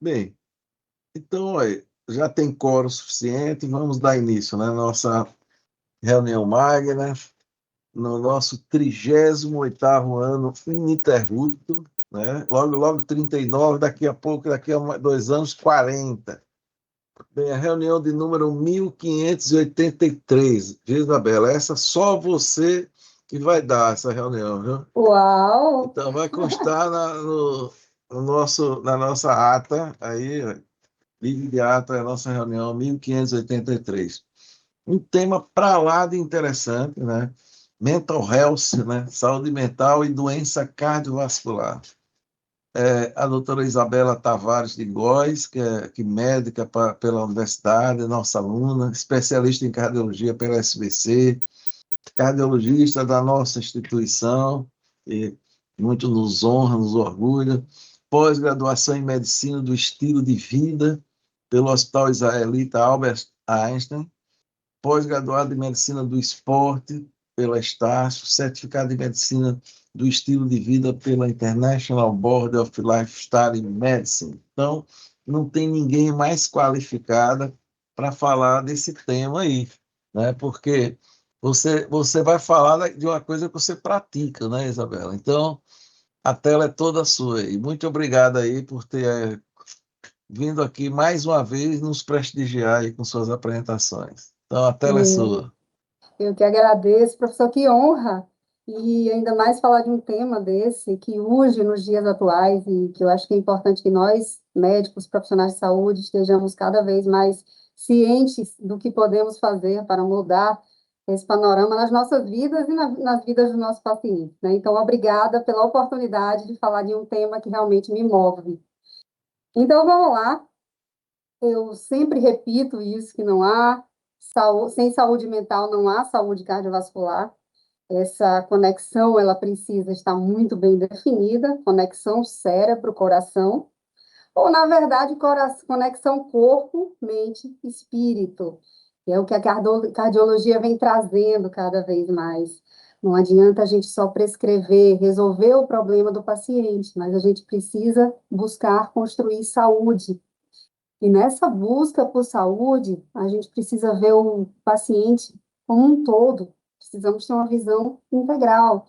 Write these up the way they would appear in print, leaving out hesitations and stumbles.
Bem, então, olha, já tem quórum suficiente, vamos dar início, né? Nossa reunião magna, no nosso 38º ano ininterrupto, né? Logo, logo 39, daqui a pouco, daqui a 2 anos, 40. Bem, a reunião de número 1583, Isabela, essa só você que vai dar essa reunião, viu? Uau! Então, vai constar na nossa ata, aí, livre de ata, é a nossa reunião 1583. Um tema para lá de interessante, né? Mental health, né? Saúde mental e doença cardiovascular. A doutora Isabela Tavares de Góes, que médica pela universidade, nossa aluna, especialista em cardiologia pela SBC, cardiologista da nossa instituição, e muito nos honra, nos orgulha, pós-graduação em medicina do estilo de vida pelo Hospital Israelita Albert Einstein, pós-graduado em Medicina do Esporte pela Estácio, certificado em Medicina do Estilo de Vida pela International Board of Lifestyle Medicine. Então, não tem ninguém mais qualificada para falar desse tema aí, né? Porque você vai falar de uma coisa que você pratica, né, Isabela? Então, a tela é toda sua. E muito obrigado aí por ter vindo aqui mais uma vez nos prestigiar aí com suas apresentações. Então, a tela é É, sua. eu que agradeço, professor, que honra! E ainda mais falar de um tema desse que urge nos dias atuais e que eu acho que é importante que nós, médicos, profissionais de saúde, estejamos cada vez mais cientes do que podemos fazer para mudar esse panorama nas nossas vidas e nas vidas dos nossos pacientes, né? Então, obrigada pela oportunidade de falar de um tema que realmente me move. Então, vamos lá. Eu sempre repito isso, que não há sem saúde mental não há saúde cardiovascular. Essa conexão, ela precisa estar muito bem definida, conexão cérebro-coração, ou, na verdade, conexão corpo, mente, espírito, que é o que a cardiologia vem trazendo cada vez mais. Não adianta a gente só prescrever, resolver o problema do paciente, mas a gente precisa buscar construir saúde, e nessa busca por saúde, a gente precisa ver o paciente como um todo, precisamos ter uma visão integral.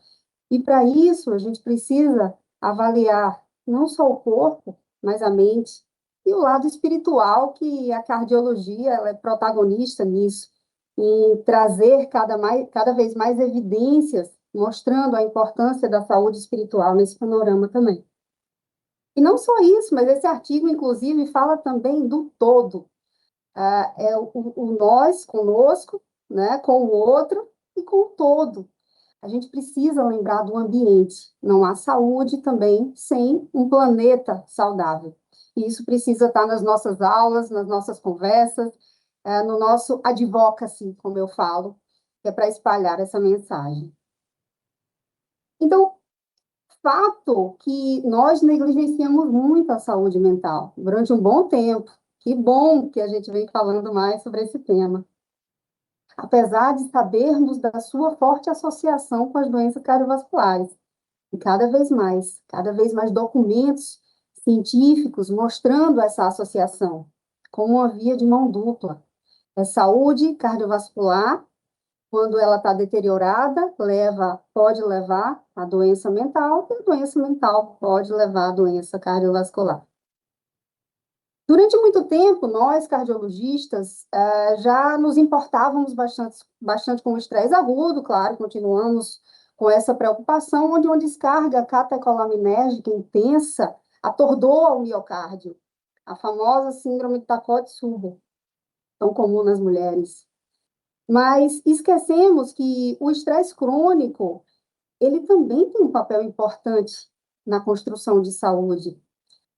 E para isso, a gente precisa avaliar não só o corpo, mas a mente e o lado espiritual, que a cardiologia ela é protagonista nisso, em trazer cada vez mais evidências mostrando a importância da saúde espiritual nesse panorama também. E não só isso, mas esse artigo, inclusive, fala também do todo. É o nós conosco, né, com o outro e com o todo. A gente precisa lembrar do ambiente. Não há saúde também sem um planeta saudável. E isso precisa estar nas nossas aulas, nas nossas conversas, no nosso advocacy, como eu falo, que é para espalhar essa mensagem. Então, fato que nós negligenciamos muito a saúde mental durante um bom tempo. Que bom que a gente vem falando mais sobre esse tema. Apesar de sabermos da sua forte associação com as doenças cardiovasculares. E cada vez mais documentos científicos mostrando essa associação como uma via de mão dupla. É saúde cardiovascular quando ela está deteriorada, pode levar à doença mental, e a doença mental pode levar à doença cardiovascular. Durante muito tempo, nós, cardiologistas, já nos importávamos bastante com o estresse agudo, claro, continuamos com essa preocupação, onde uma descarga catecolaminérgica intensa atordoa o miocárdio, a famosa síndrome de Takotsubo, tão comum nas mulheres. Mas esquecemos que o estresse crônico, ele também tem um papel importante na construção de saúde.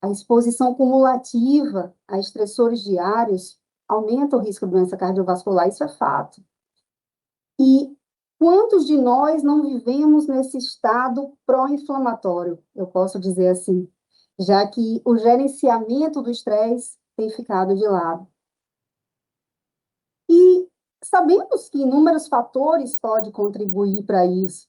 A exposição cumulativa a estressores diários aumenta o risco de doença cardiovascular, isso é fato. E quantos de nós não vivemos nesse estado pró-inflamatório, eu posso dizer assim, já que o gerenciamento do estresse tem ficado de lado. E sabemos que inúmeros fatores podem contribuir para isso.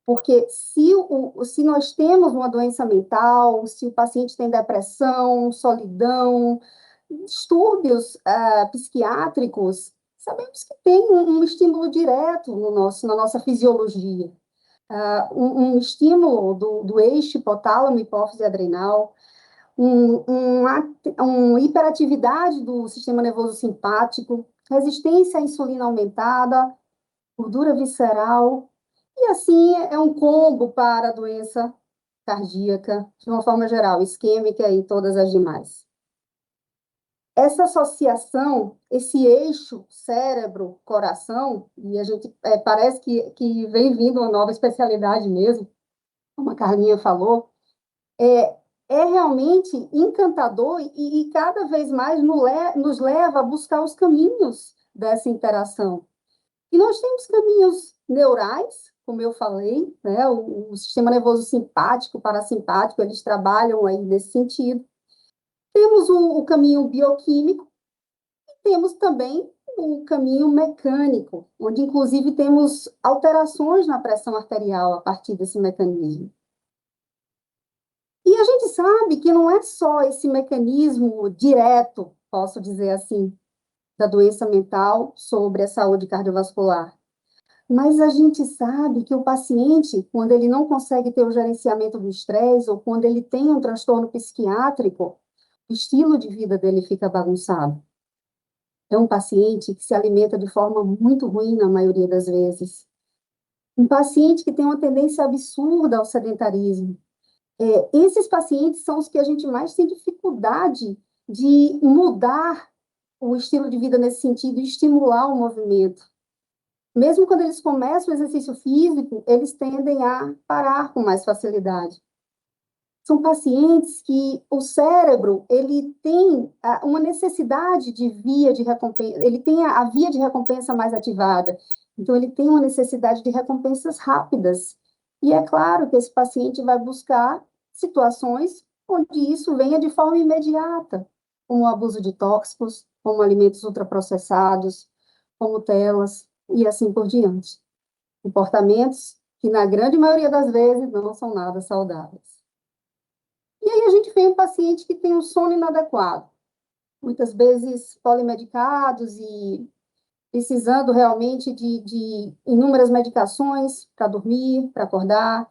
Porque se nós temos uma doença mental, se o paciente tem depressão, solidão, distúrbios psiquiátricos, sabemos que tem um estímulo direto na nossa fisiologia. Um estímulo do eixo hipotálamo, hipófise adrenal, uma hiperatividade do sistema nervoso simpático, resistência à insulina aumentada, gordura visceral, e assim é um combo para a doença cardíaca, de uma forma geral, isquêmica e todas as demais. Essa associação, esse eixo cérebro-coração, e a gente parece que vem vindo uma nova especialidade mesmo, como a Carlinha falou, é realmente encantador e cada vez mais nos leva a buscar os caminhos dessa interação. E nós temos caminhos neurais, como eu falei, né? O sistema nervoso simpático, parasimpático, eles trabalham aí nesse sentido. Temos o caminho bioquímico e temos também o caminho mecânico, onde inclusive temos alterações na pressão arterial a partir desse mecanismo. E a gente sabe que não é só esse mecanismo direto, posso dizer assim, da doença mental sobre a saúde cardiovascular. Mas a gente sabe que o paciente, quando ele não consegue ter o gerenciamento do estresse, ou quando ele tem um transtorno psiquiátrico, o estilo de vida dele fica bagunçado. É um paciente que se alimenta de forma muito ruim, na maioria das vezes. Um paciente que tem uma tendência absurda ao sedentarismo. Esses pacientes são os que a gente mais tem dificuldade de mudar o estilo de vida nesse sentido e estimular o movimento. Mesmo quando eles começam o exercício físico, eles tendem a parar com mais facilidade. São pacientes que o cérebro, ele tem uma necessidade de via de recompensa, ele tem a via de recompensa mais ativada. Então, ele tem uma necessidade de recompensas rápidas. E é claro que esse paciente vai buscar situações onde isso venha de forma imediata, como o abuso de tóxicos, como alimentos ultraprocessados, como telas, e assim por diante. Comportamentos que, na grande maioria das vezes, não são nada saudáveis. E aí a gente vê um paciente que tem um sono inadequado, muitas vezes polimedicados e precisando realmente de inúmeras medicações para dormir, para acordar,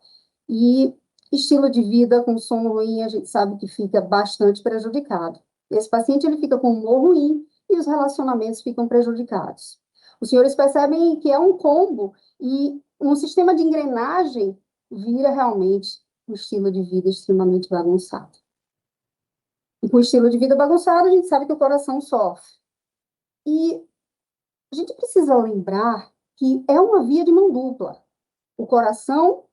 e estilo de vida com sono ruim, a gente sabe que fica bastante prejudicado. Esse paciente ele fica com humor ruim e os relacionamentos ficam prejudicados. Os senhores percebem que é um combo e um sistema de engrenagem vira realmente um estilo de vida extremamente bagunçado. E com o estilo de vida bagunçado, a gente sabe que o coração sofre. E a gente precisa lembrar que é uma via de mão dupla. O coração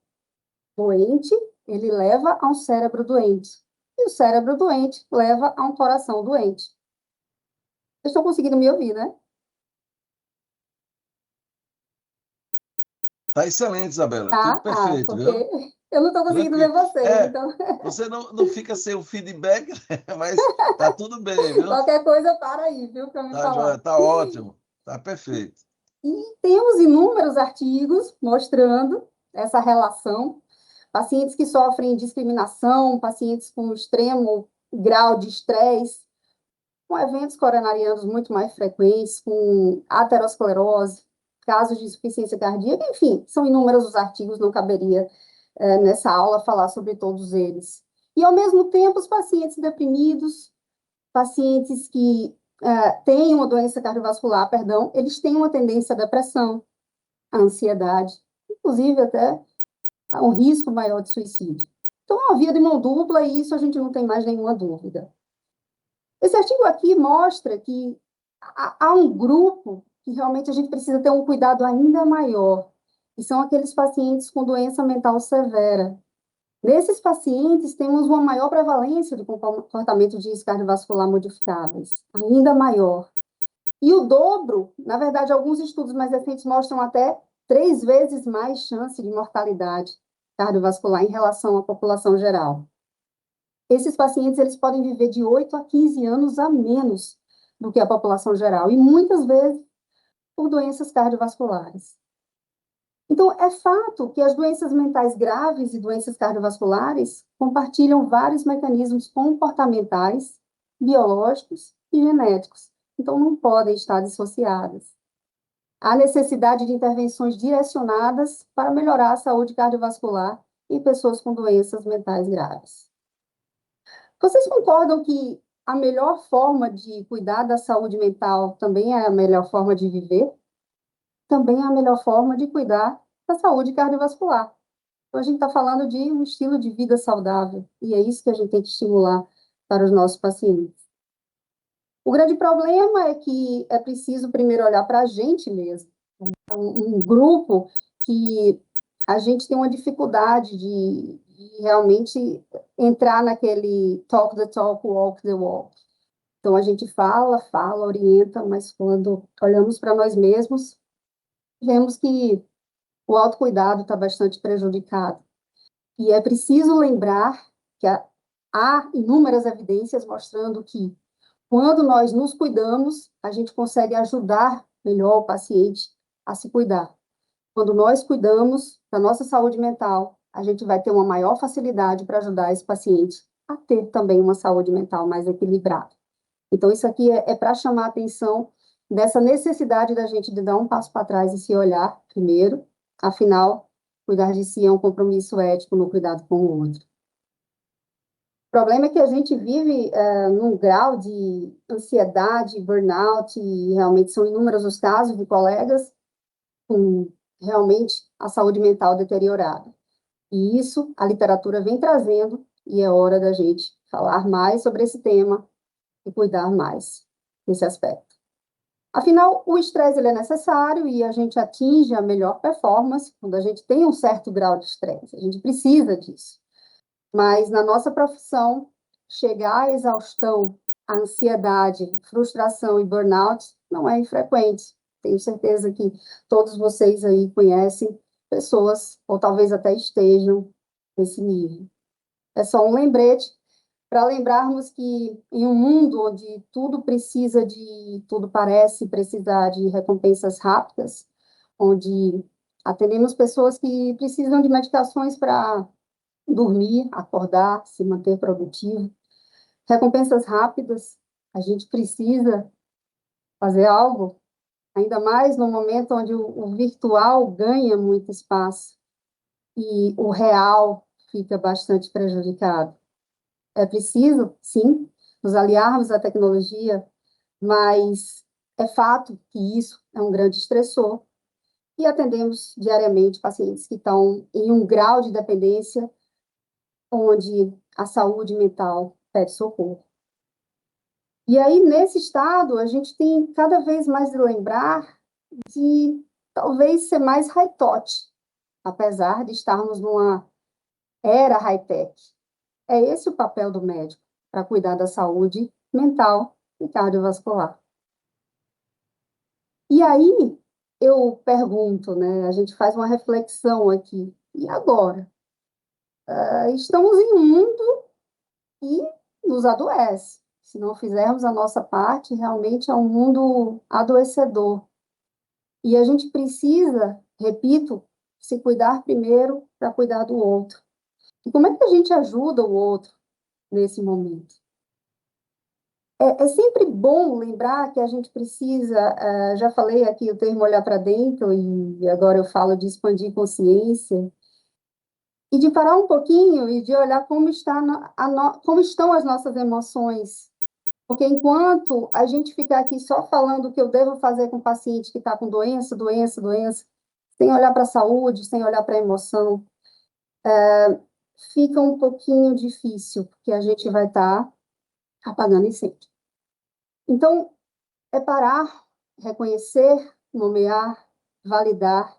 doente, ele leva a um cérebro doente. E o cérebro doente leva a um coração doente. Vocês estão conseguindo me ouvir, né? Tá excelente, Isabela. Tá, Tudo perfeito, porque viu? eu não estou conseguindo ver vocês, então Você não fica sem o feedback, né? Mas tá tudo bem, viu? qualquer coisa para aí, viu, para me Tá, joia, falar. tá ótimo, tá perfeito. E temos inúmeros artigos mostrando essa relação. Pacientes que sofrem discriminação, pacientes com extremo grau de estresse, com eventos coronarianos muito mais frequentes, com aterosclerose, casos de insuficiência cardíaca, enfim, são inúmeros os artigos, não caberia nessa aula falar sobre todos eles. E, ao mesmo tempo, os pacientes deprimidos, pacientes que têm uma doença cardiovascular, perdão, eles têm uma tendência à depressão, à ansiedade, inclusive até a um risco maior de suicídio. Então, é uma via de mão dupla e isso a gente não tem mais nenhuma dúvida. Esse artigo aqui mostra que há um grupo que realmente a gente precisa ter um cuidado ainda maior, que são aqueles pacientes com doença mental severa. Nesses pacientes, temos uma maior prevalência de comportamento de risco cardiovascular modificáveis, ainda maior. E o dobro, na verdade, alguns estudos mais recentes mostram até 3 vezes mais chance de mortalidade cardiovascular em relação à população geral. Esses pacientes eles podem viver de 8 a 15 anos a menos do que a população geral, e muitas vezes por doenças cardiovasculares. Então, é fato que as doenças mentais graves e doenças cardiovasculares compartilham vários mecanismos comportamentais, biológicos e genéticos. Então, não podem estar dissociadas. Há necessidade de intervenções direcionadas para melhorar a saúde cardiovascular em pessoas com doenças mentais graves. Vocês concordam que a melhor forma de cuidar da saúde mental também é a melhor forma de viver? Também é a melhor forma de cuidar da saúde cardiovascular. Então, a gente está falando de um estilo de vida saudável, e é isso que a gente tem que estimular para os nossos pacientes. O grande problema é que é preciso primeiro olhar para a gente mesmo. Então, um grupo que a gente tem uma dificuldade de realmente entrar naquele talk the talk, walk the walk. Então, a gente fala, orienta, mas quando olhamos para nós mesmos, vemos que o autocuidado está bastante prejudicado. E é preciso lembrar que há inúmeras evidências mostrando que, quando nós nos cuidamos, a gente consegue ajudar melhor o paciente a se cuidar. Quando nós cuidamos da nossa saúde mental, a gente vai ter uma maior facilidade para ajudar esse paciente a ter também uma saúde mental mais equilibrada. Então, isso aqui é para chamar a atenção dessa necessidade da gente de dar um passo para trás e se olhar primeiro. Afinal, cuidar de si é um compromisso ético no cuidado com o outro. O problema é que a gente vive num grau de ansiedade, burnout, e realmente são inúmeros os casos de colegas com realmente a saúde mental deteriorada. E isso a literatura vem trazendo, e é hora da gente falar mais sobre esse tema e cuidar mais desse aspecto. Afinal, o estresse ele é necessário e a gente atinge a melhor performance quando a gente tem um certo grau de estresse. A gente precisa disso. Mas na nossa profissão, chegar à exaustão, à ansiedade, frustração e burnout não é infrequente. Tenho certeza que todos vocês aí conhecem pessoas, ou talvez até estejam nesse nível. É só um lembrete para lembrarmos que em um mundo onde tudo parece precisar de recompensas rápidas, onde atendemos pessoas que precisam de medicações para dormir, acordar, se manter produtivo, recompensas rápidas, a gente precisa fazer algo, ainda mais no momento onde o virtual ganha muito espaço e o real fica bastante prejudicado. É preciso, sim, nos aliarmos à tecnologia, mas é fato que isso é um grande estressor e atendemos diariamente pacientes que estão em um grau de dependência onde a saúde mental pede socorro. E aí, nesse estado, a gente tem cada vez mais de lembrar de talvez ser mais high-touch, apesar de estarmos numa era high-tech. É esse o papel do médico, para cuidar da saúde mental e cardiovascular. E aí, eu pergunto, né, a gente faz uma reflexão aqui, e agora? Estamos em um mundo que nos adoece. Se não fizermos a nossa parte, realmente é um mundo adoecedor. E a gente precisa, repito, se cuidar primeiro para cuidar do outro. E como é que a gente ajuda o outro nesse momento? É sempre bom lembrar que a gente precisa, já falei aqui o termo olhar para dentro, e agora eu falo de expandir consciência, e de parar um pouquinho e de olhar como estão as nossas emoções. Porque enquanto a gente ficar aqui só falando o que eu devo fazer com o paciente que está com doença, sem olhar para a saúde, sem olhar para a emoção, fica um pouquinho difícil, porque a gente vai estar apagando incêndio. Então, é parar, reconhecer, nomear, validar,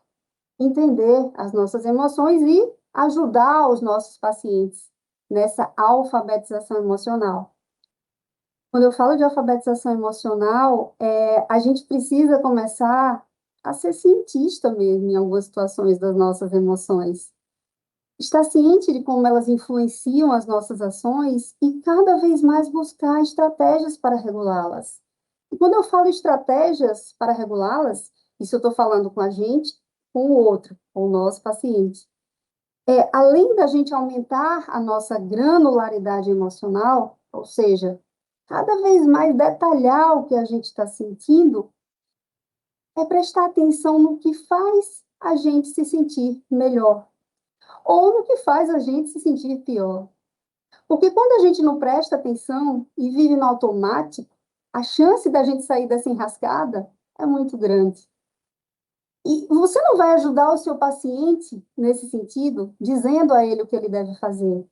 entender as nossas emoções e ajudar os nossos pacientes nessa alfabetização emocional. Quando eu falo de alfabetização emocional, a gente precisa começar a ser cientista mesmo em algumas situações das nossas emoções. Estar ciente de como elas influenciam as nossas ações e cada vez mais buscar estratégias para regulá-las. E quando eu falo estratégias para regulá-las, isso eu estou falando com a gente com o outro, com o nosso paciente. Além da gente aumentar a nossa granularidade emocional, ou seja, cada vez mais detalhar o que a gente está sentindo, é prestar atenção no que faz a gente se sentir melhor, ou no que faz a gente se sentir pior. Porque quando a gente não presta atenção e vive no automático, a chance da gente sair dessa enrascada é muito grande. E você não vai ajudar o seu paciente nesse sentido, dizendo a ele o que ele deve fazer,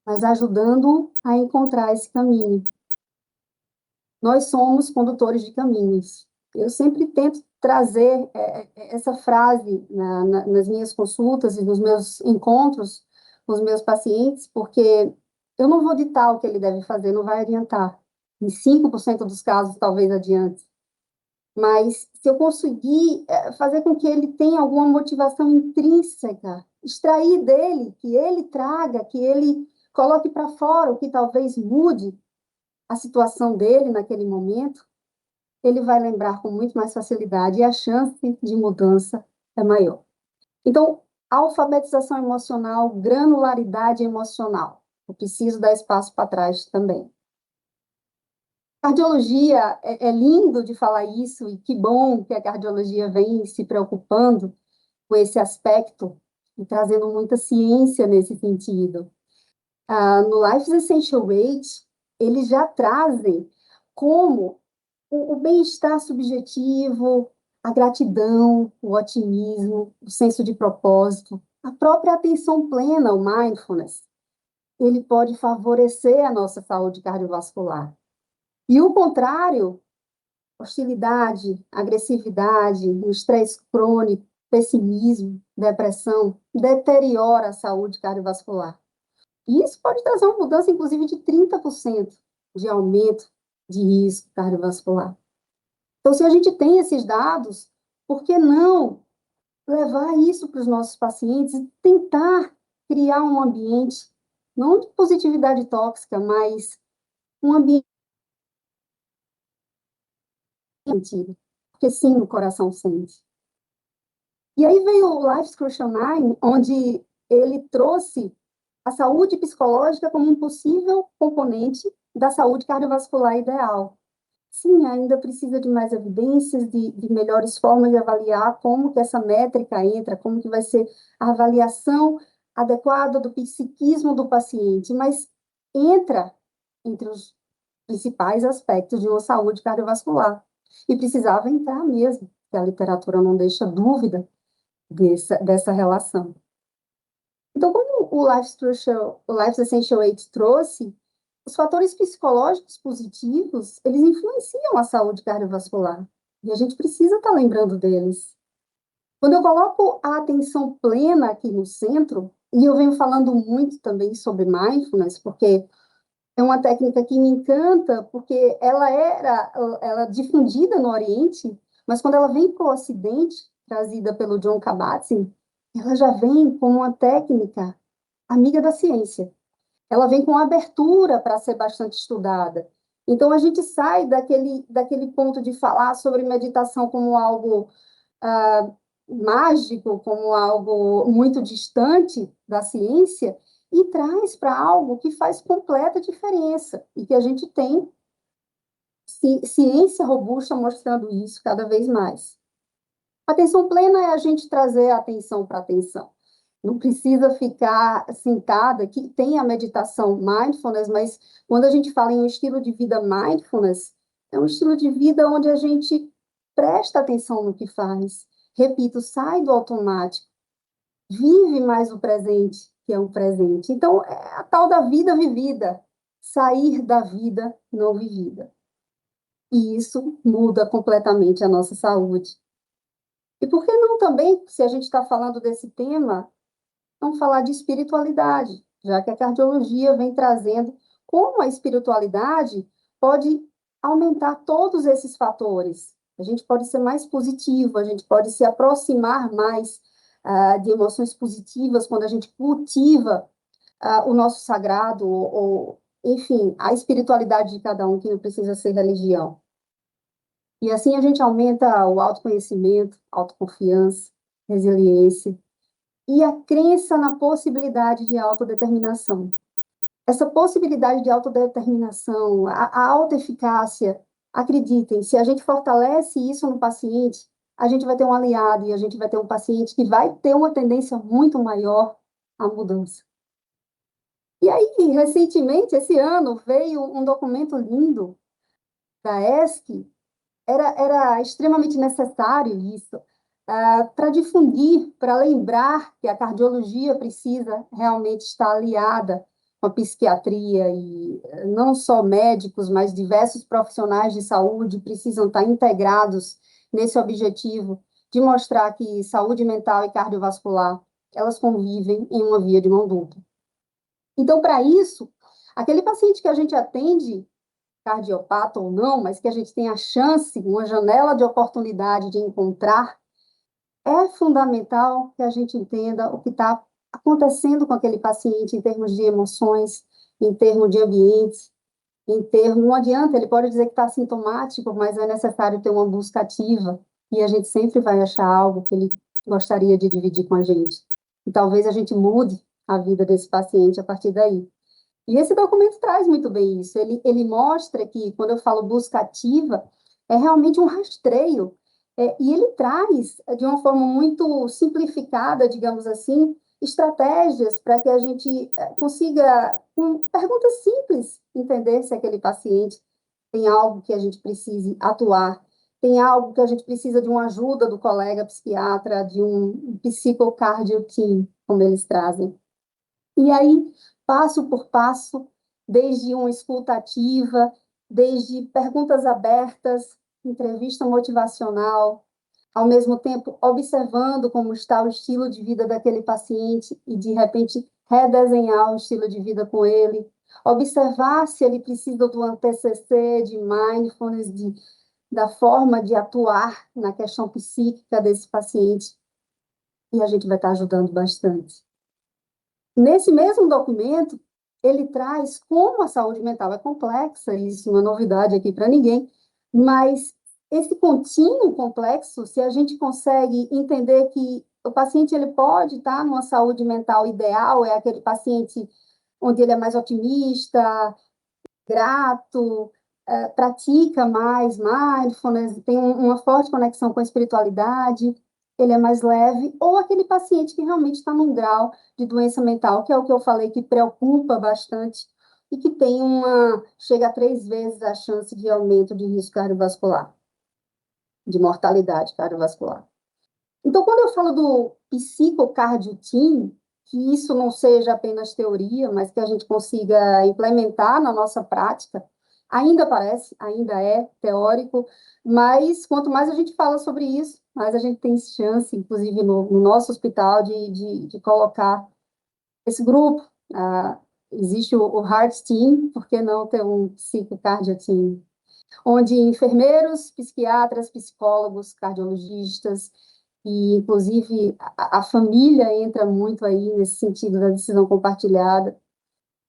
mas ajudando-o a encontrar esse caminho. Nós somos condutores de caminhos. Eu sempre tento trazer essa frase nas minhas consultas e nos meus encontros com os meus pacientes, porque eu não vou ditar o que ele deve fazer, não vai adiantar. Em 5% dos casos, talvez adiante. Mas se eu conseguir fazer com que ele tenha alguma motivação intrínseca, extrair dele, que ele traga, que ele coloque para fora o que talvez mude a situação dele naquele momento, ele vai lembrar com muito mais facilidade e a chance de mudança é maior. Então, alfabetização emocional, granularidade emocional. Eu preciso dar espaço para trás também. Cardiologia, é lindo de falar isso, e que bom que a cardiologia vem se preocupando com esse aspecto e trazendo muita ciência nesse sentido. No Life's Essential 8, eles já trazem como o bem-estar subjetivo, a gratidão, o otimismo, o senso de propósito, a própria atenção plena, o mindfulness, ele pode favorecer a nossa saúde cardiovascular. E o contrário, hostilidade, agressividade, o estresse crônico, pessimismo, depressão, deteriora a saúde cardiovascular. E isso pode trazer uma mudança, inclusive, de 30% de aumento de risco cardiovascular. Então, se a gente tem esses dados, por que não levar isso para os nossos pacientes e tentar criar um ambiente, não de positividade tóxica, mas um ambiente sentido, porque sim, o coração sente. E aí veio o Life's Crucial 9, onde ele trouxe a saúde psicológica como um possível componente da saúde cardiovascular ideal. Sim, ainda precisa de mais evidências, de melhores formas de avaliar como que essa métrica entra, como que vai ser a avaliação adequada do psiquismo do paciente, mas entra entre os principais aspectos de uma saúde cardiovascular. E precisava entrar mesmo, porque a literatura não deixa dúvida dessa relação. Então, como o Life's Essential 8 trouxe, os fatores psicológicos positivos, eles influenciam a saúde cardiovascular. E a gente precisa estar lembrando deles. Quando eu coloco a atenção plena aqui no centro, e eu venho falando muito também sobre mindfulness, porque é uma técnica que me encanta, porque ela difundida no Oriente, mas quando ela vem para o Ocidente, trazida pelo John Kabat-Zinn, ela já vem como uma técnica amiga da ciência. Ela vem com abertura para ser bastante estudada. Então, a gente sai daquele ponto de falar sobre meditação como algo mágico, como algo muito distante da ciência, e traz para algo que faz completa diferença, e que a gente tem ciência robusta mostrando isso cada vez mais. Atenção plena é a gente trazer a atenção para a atenção. Não precisa ficar sentada, que tem a meditação mindfulness, mas quando a gente fala em um estilo de vida mindfulness, é um estilo de vida onde a gente presta atenção no que faz. Repito, sai do automático, vive mais o presente, que é o presente. Então, é a tal da vida vivida, sair da vida não vivida. E isso muda completamente a nossa saúde. E por que não também, se a gente está falando desse tema, não falar de espiritualidade, já que a cardiologia vem trazendo como a espiritualidade pode aumentar todos esses fatores. A gente pode ser mais positivo, a gente pode se aproximar mais de emoções positivas quando a gente cultiva o nosso sagrado, ou, enfim, a espiritualidade de cada um, que não precisa ser religião. E assim a gente aumenta o autoconhecimento, autoconfiança, resiliência e a crença na possibilidade de autodeterminação. Essa possibilidade de autodeterminação, a autoeficácia, acreditem, se a gente fortalece isso no paciente, a gente vai ter um aliado e a gente vai ter um paciente que vai ter uma tendência muito maior à mudança. E aí, recentemente, esse ano, veio um documento lindo da ESC, era extremamente necessário isso, para difundir, para lembrar que a cardiologia precisa realmente estar aliada com a psiquiatria e não só médicos, mas diversos profissionais de saúde precisam estar integrados nesse objetivo de mostrar que saúde mental e cardiovascular, elas convivem em uma via de mão dupla. Então, para isso, aquele paciente que a gente atende, cardiopata ou não, mas que a gente tem a chance, uma janela de oportunidade de encontrar, é fundamental que a gente entenda o que está acontecendo com aquele paciente em termos de emoções, em termos de ambientes, em termos, não adianta, ele pode dizer que está sintomático, mas é necessário ter uma busca ativa, e a gente sempre vai achar algo que ele gostaria de dividir com a gente. E talvez a gente mude a vida desse paciente a partir daí. E esse documento traz muito bem isso. Ele mostra que, quando eu falo busca ativa, é realmente um rastreio. E ele traz, de uma forma muito simplificada, digamos assim, estratégias para que a gente consiga, com perguntas simples, entender se aquele paciente tem algo que a gente precise atuar, tem algo que a gente precisa de uma ajuda do colega psiquiatra, de um psicocardio team, como eles trazem. E aí, passo por passo, desde uma escuta ativa, desde perguntas abertas, entrevista motivacional, ao mesmo tempo observando como está o estilo de vida daquele paciente e, de repente, redesenhar o estilo de vida com ele, observar se ele precisa do TCC, de mindfulness, da forma de atuar na questão psíquica desse paciente, e a gente vai estar ajudando bastante. Nesse mesmo documento, ele traz como a saúde mental é complexa, isso não é novidade aqui para ninguém, mas esse contínuo complexo, se a gente consegue entender que o paciente ele pode estar numa saúde mental ideal, é aquele paciente onde ele é mais otimista, grato, pratica mais mindfulness, tem uma forte conexão com a espiritualidade, ele é mais leve, ou aquele paciente que realmente está num grau de doença mental, que é o que eu falei, que preocupa bastante e que tem chega a 3 vezes a chance de aumento de risco cardiovascular, de mortalidade cardiovascular. Então, quando eu falo do psicocardio team, que isso não seja apenas teoria, mas que a gente consiga implementar na nossa prática, ainda é teórico, mas quanto mais a gente fala sobre isso, mais a gente tem chance, inclusive no nosso hospital, de colocar esse grupo. Existe o Heart Team, por que não ter um Psicocardio Team? Onde enfermeiros, psiquiatras, psicólogos, cardiologistas, e inclusive a família entra muito aí nesse sentido da decisão compartilhada.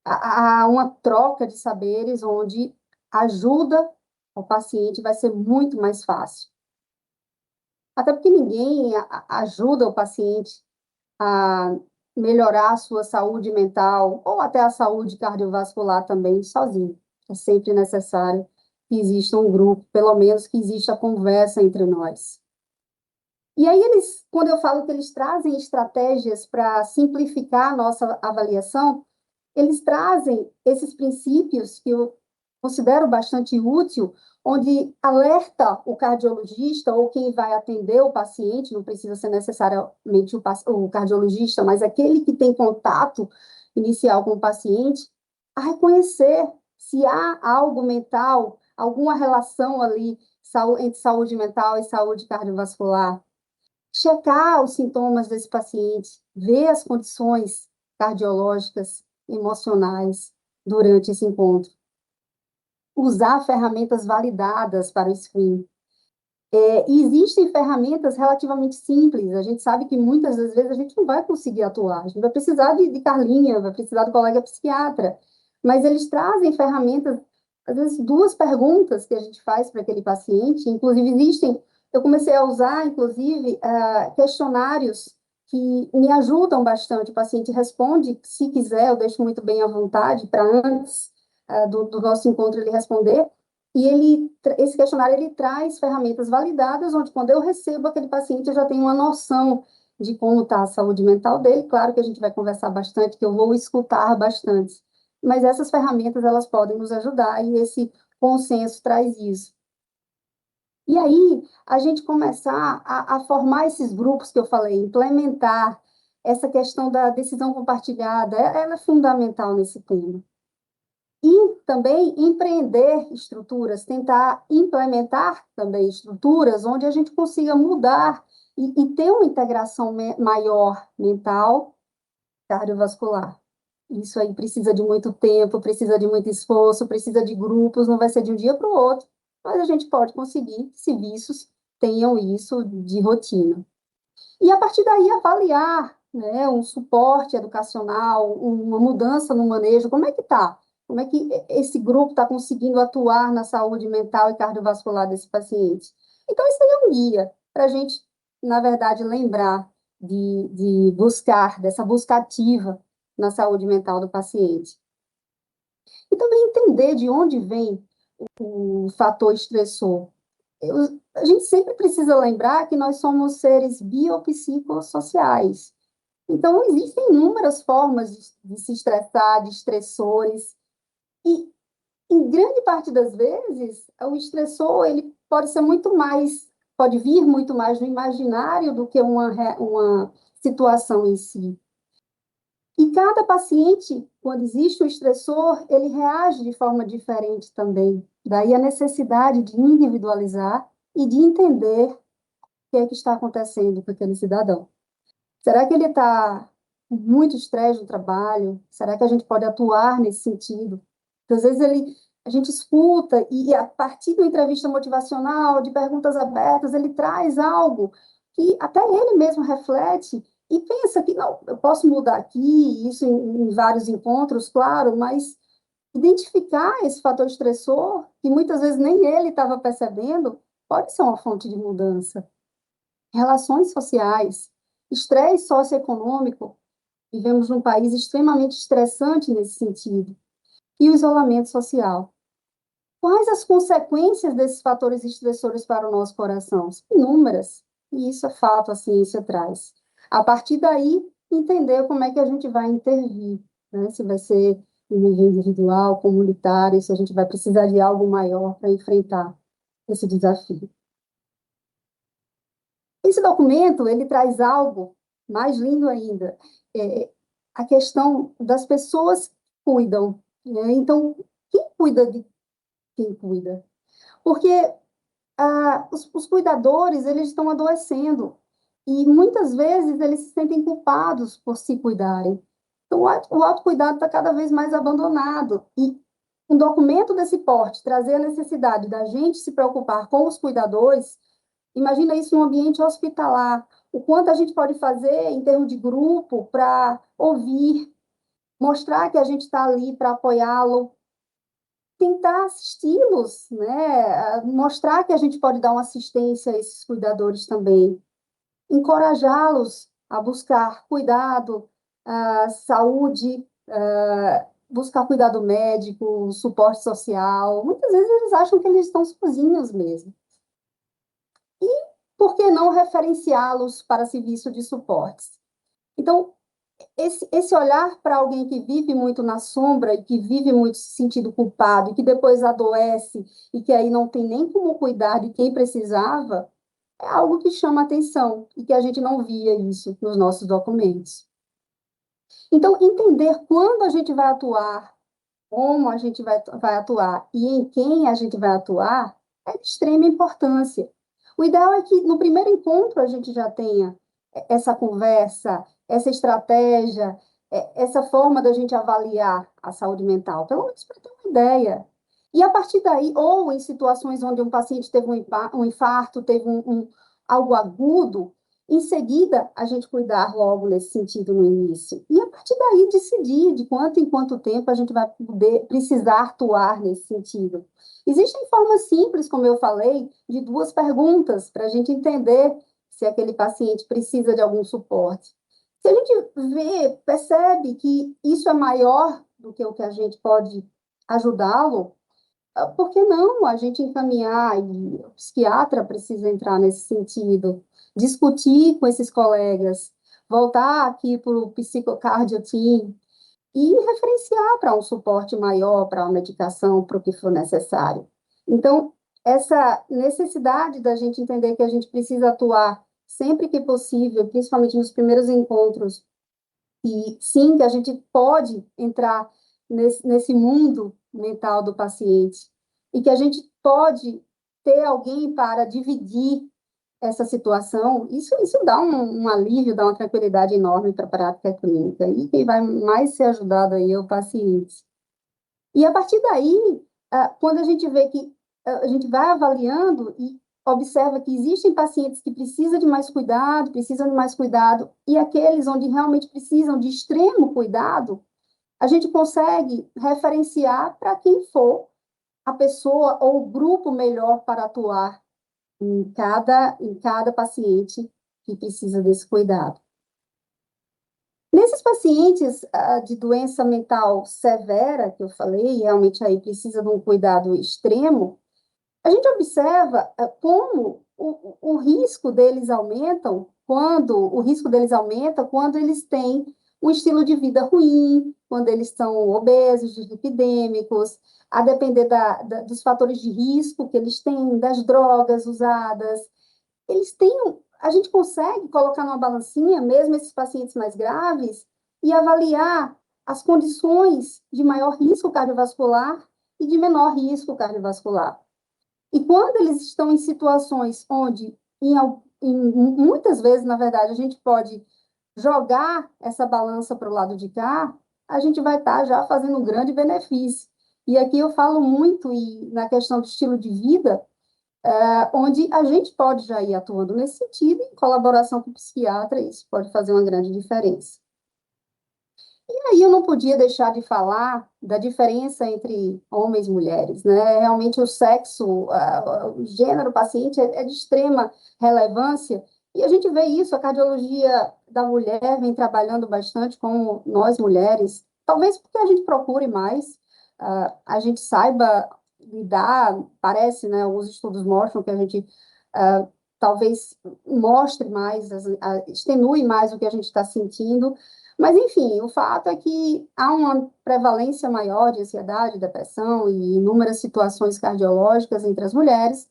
Há uma troca de saberes onde a ajuda ao paciente vai ser muito mais fácil. Até porque ninguém ajuda o paciente a melhorar a sua saúde mental ou até a saúde cardiovascular também sozinho. É sempre necessário que exista um grupo, pelo menos que exista a conversa entre nós. E aí quando eu falo que eles trazem estratégias para simplificar a nossa avaliação, eles trazem esses princípios que eu considero bastante útil, onde alerta o cardiologista ou quem vai atender o paciente, não precisa ser necessariamente o cardiologista, mas aquele que tem contato inicial com o paciente, a reconhecer se há algo mental, alguma relação ali entre saúde mental e saúde cardiovascular. Checar os sintomas desse paciente, ver as condições cardiológicas, emocionais durante esse encontro. Usar ferramentas validadas para o screening. E existem ferramentas relativamente simples, a gente sabe que muitas das vezes a gente não vai conseguir atuar, a gente vai precisar de Carlinha, vai precisar do colega psiquiatra, mas eles trazem ferramentas, às vezes 2 perguntas que a gente faz para aquele paciente, inclusive existem, eu comecei a usar, inclusive, questionários que me ajudam bastante. O paciente responde, se quiser, eu deixo muito bem à vontade para antes do nosso encontro ele responder. E esse questionário ele traz ferramentas validadas, onde quando eu recebo aquele paciente, eu já tenho uma noção de como está a saúde mental dele. Claro que a gente vai conversar bastante, que eu vou escutar bastante. Mas essas ferramentas, elas podem nos ajudar, e esse consenso traz isso. E aí, a gente começar a formar esses grupos que eu falei, implementar essa questão da decisão compartilhada, ela é fundamental nesse tema. E também empreender estruturas, tentar implementar também estruturas onde a gente consiga mudar e ter uma integração maior mental, cardiovascular. Isso aí precisa de muito tempo, precisa de muito esforço, precisa de grupos, não vai ser de um dia para o outro, mas a gente pode conseguir que serviços tenham isso de rotina. E a partir daí avaliar, né, um suporte educacional, uma mudança no manejo, como é que está? Como é que esse grupo está conseguindo atuar na saúde mental e cardiovascular desse paciente? Então, isso aí é um guia para a gente, na verdade, lembrar de buscar, dessa busca ativa na saúde mental do paciente. E também entender de onde vem o fator estressor. A gente sempre precisa lembrar que nós somos seres biopsicossociais. Então, existem inúmeras formas de se estressar, de estressores, e, em grande parte das vezes, o estressor, ele pode ser muito mais, pode vir muito mais do imaginário do que uma situação em si. E cada paciente, quando existe o estressor, ele reage de forma diferente também. Daí a necessidade de individualizar e de entender o que é que está acontecendo com aquele cidadão. Será que ele está com muito estresse no trabalho? Será que a gente pode atuar nesse sentido? Porque às vezes a gente escuta e a partir de uma entrevista motivacional, de perguntas abertas, ele traz algo que até ele mesmo reflete e pensa que, não, eu posso mudar aqui, isso em vários encontros, claro, mas identificar esse fator estressor, que muitas vezes nem ele estava percebendo, pode ser uma fonte de mudança. Relações sociais, estresse socioeconômico, vivemos num país extremamente estressante nesse sentido, e o isolamento social. Quais as consequências desses fatores estressores para o nosso coração? São inúmeras, e isso é fato, a ciência traz. A partir daí, entender como é que a gente vai intervir, né? Se vai ser em nível individual, comunitário, se a gente vai precisar de algo maior para enfrentar esse desafio. Esse documento, ele traz algo mais lindo ainda, a questão das pessoas que cuidam, né? Então, quem cuida de quem cuida? Porque os cuidadores, eles estão adoecendo, e muitas vezes eles se sentem culpados por se cuidarem. Então, o autocuidado está cada vez mais abandonado, e um documento desse porte, trazer a necessidade da gente se preocupar com os cuidadores. Imagina isso no ambiente hospitalar, o quanto a gente pode fazer em termos de grupo para ouvir, mostrar que a gente está ali para apoiá-lo, tentar assisti-los, né? Mostrar que a gente pode dar uma assistência a esses cuidadores também, encorajá-los a buscar cuidado, saúde, buscar cuidado médico, suporte social. Muitas vezes eles acham que eles estão sozinhos mesmo. Por que não referenciá-los para serviço de suportes? Então, esse olhar para alguém que vive muito na sombra e que vive muito se sentindo culpado e que depois adoece e que aí não tem nem como cuidar de quem precisava, é algo que chama atenção e que a gente não via isso nos nossos documentos. Então, entender quando a gente vai atuar, como a gente vai atuar e em quem a gente vai atuar é de extrema importância. O ideal é que no primeiro encontro a gente já tenha essa conversa, essa estratégia, essa forma da gente avaliar a saúde mental, pelo menos para ter uma ideia. E a partir daí, ou em situações onde um paciente teve um infarto, teve algo agudo, em seguida, a gente cuidar logo nesse sentido no início. E a partir daí decidir de quanto em quanto tempo a gente vai poder precisar atuar nesse sentido. Existem formas simples, como eu falei, de 2 perguntas para a gente entender se aquele paciente precisa de algum suporte. Se a gente percebe que isso é maior do que o que a gente pode ajudá-lo, por que não a gente encaminhar, e o psiquiatra precisa entrar nesse sentido, discutir com esses colegas, voltar aqui para o psicocardio team e referenciar para um suporte maior, para a medicação, para o que for necessário. Então, essa necessidade da gente entender que a gente precisa atuar sempre que possível, principalmente nos primeiros encontros, e sim, que a gente pode entrar nesse mundo mental do paciente e que a gente pode ter alguém para dividir essa situação, isso dá um alívio, dá uma tranquilidade enorme para a prática clínica. E quem vai mais ser ajudado aí é o paciente. E a partir daí, quando a gente vê que a gente vai avaliando e observa que existem pacientes que precisam de mais cuidado, e aqueles onde realmente precisam de extremo cuidado, a gente consegue referenciar para quem for a pessoa ou o grupo melhor para atuar em cada paciente que precisa desse cuidado. Nesses pacientes de doença mental severa, que eu falei, realmente aí precisa de um cuidado extremo, a gente observa como o risco deles aumenta quando eles têm um estilo de vida ruim, quando eles estão obesos, dislipidêmicos, a depender dos fatores de risco que eles têm, das drogas usadas. A gente consegue colocar numa balancinha, mesmo esses pacientes mais graves, e avaliar as condições de maior risco cardiovascular e de menor risco cardiovascular. E quando eles estão em situações onde, muitas vezes, na verdade, a gente pode jogar essa balança para o lado de cá, a gente vai estar já fazendo um grande benefício. E aqui eu falo muito na questão do estilo de vida, onde a gente pode já ir atuando nesse sentido, em colaboração com o psiquiatra, isso pode fazer uma grande diferença. E aí eu não podia deixar de falar da diferença entre homens e mulheres, né? Realmente o sexo, o gênero paciente é de extrema relevância, e a gente vê isso, a cardiologia da mulher vem trabalhando bastante com nós mulheres, talvez porque a gente procure mais, a gente saiba lidar, parece, né? Alguns estudos mostram que a gente talvez mostre mais, extenue mais o que a gente está sentindo, mas, enfim, o fato é que há uma prevalência maior de ansiedade, depressão e inúmeras situações cardiológicas entre as mulheres,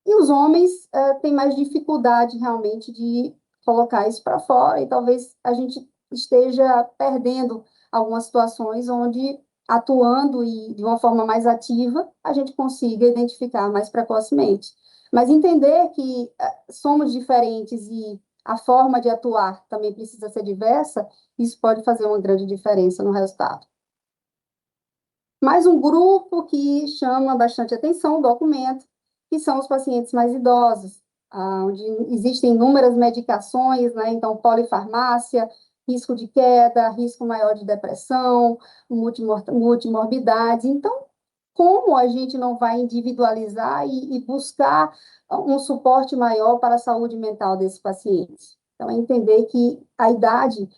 e os homens têm mais dificuldade realmente de colocar isso para fora, e talvez a gente esteja perdendo algumas situações onde, atuando e de uma forma mais ativa, a gente consiga identificar mais precocemente. Mas entender que somos diferentes e a forma de atuar também precisa ser diversa, isso pode fazer uma grande diferença no resultado. Mais um grupo que chama bastante atenção, o documento, que são os pacientes mais idosos, onde existem inúmeras medicações, né? Então, polifarmácia, risco de queda, risco maior de depressão, multimorbidade. Então, como a gente não vai individualizar e buscar um suporte maior para a saúde mental desses pacientes? Então, é entender que a idade,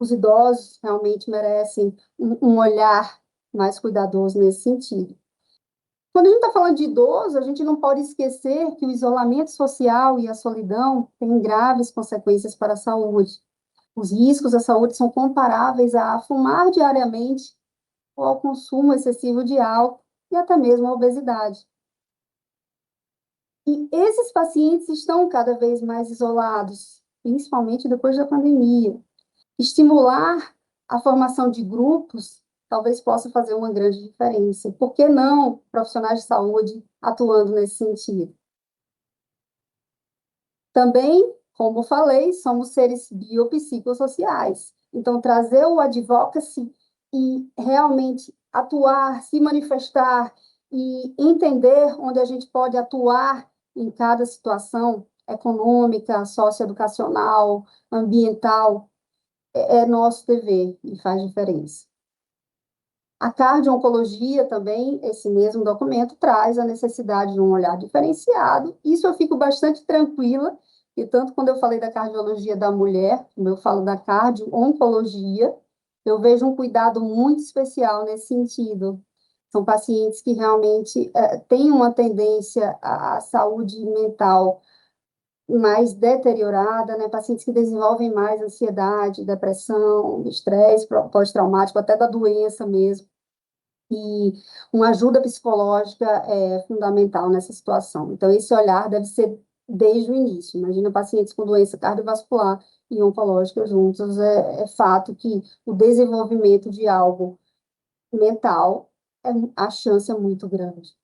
os idosos realmente merecem um olhar mais cuidadoso nesse sentido. Quando a gente está falando de idoso, a gente não pode esquecer que o isolamento social e a solidão têm graves consequências para a saúde. Os riscos à saúde são comparáveis a fumar diariamente ou ao consumo excessivo de álcool e até mesmo a obesidade. E esses pacientes estão cada vez mais isolados, principalmente depois da pandemia. Estimular a formação de grupos talvez possa fazer uma grande diferença. Por que não profissionais de saúde atuando nesse sentido? Também, como falei, somos seres biopsicossociais. Então, trazer o advocacy e realmente atuar, se manifestar e entender onde a gente pode atuar em cada situação, econômica, socioeducacional, ambiental, é nosso dever e faz diferença. A cardio-oncologia também, esse mesmo documento, traz a necessidade de um olhar diferenciado. Isso eu fico bastante tranquila, e tanto quando eu falei da cardiologia da mulher, como eu falo da cardio-oncologia, eu vejo um cuidado muito especial nesse sentido. São pacientes que realmente têm uma tendência à saúde mental mais deteriorada, né? Pacientes que desenvolvem mais ansiedade, depressão, estresse pós-traumático, até da doença mesmo. E uma ajuda psicológica é fundamental nessa situação. Então, esse olhar deve ser desde o início. Imagina pacientes com doença cardiovascular e oncológica juntos. É fato que o desenvolvimento de algo mental, a chance é muito grande.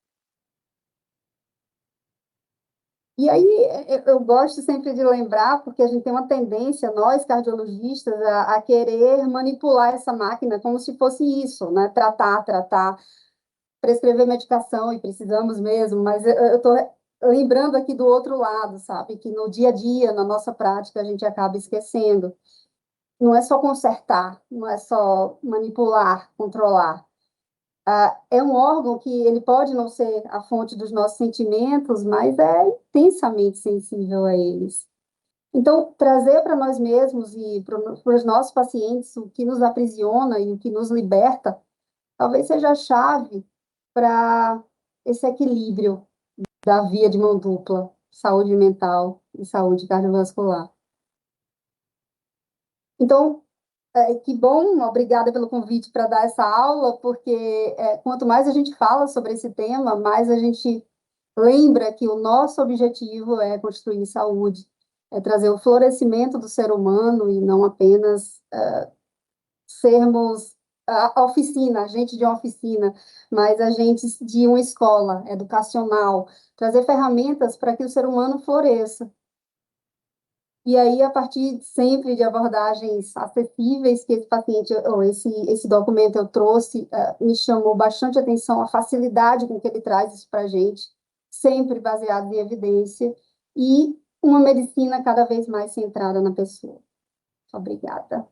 E aí, eu gosto sempre de lembrar, porque a gente tem uma tendência, nós cardiologistas, a querer manipular essa máquina como se fosse isso, né? Tratar, prescrever medicação, e precisamos mesmo, mas eu estou lembrando aqui do outro lado, sabe? Que no dia a dia, na nossa prática, a gente acaba esquecendo. Não é só consertar, não é só manipular, controlar. É um órgão que ele pode não ser a fonte dos nossos sentimentos, mas é intensamente sensível a eles. Então, trazer para nós mesmos e para os nossos pacientes o que nos aprisiona e o que nos liberta, talvez seja a chave para esse equilíbrio da via de mão dupla, saúde mental e saúde cardiovascular. Então, que bom, obrigada pelo convite para dar essa aula, porque quanto mais a gente fala sobre esse tema, mais a gente lembra que o nosso objetivo é construir saúde, é trazer o florescimento do ser humano e não apenas sermos a oficina, agente de uma oficina, mas agentes de uma escola educacional, trazer ferramentas para que o ser humano floresça. E aí, a partir sempre de abordagens acessíveis que esse paciente, ou esse documento eu trouxe, me chamou bastante atenção a facilidade com que ele traz isso para a gente, sempre baseado em evidência, e uma medicina cada vez mais centrada na pessoa. Obrigada.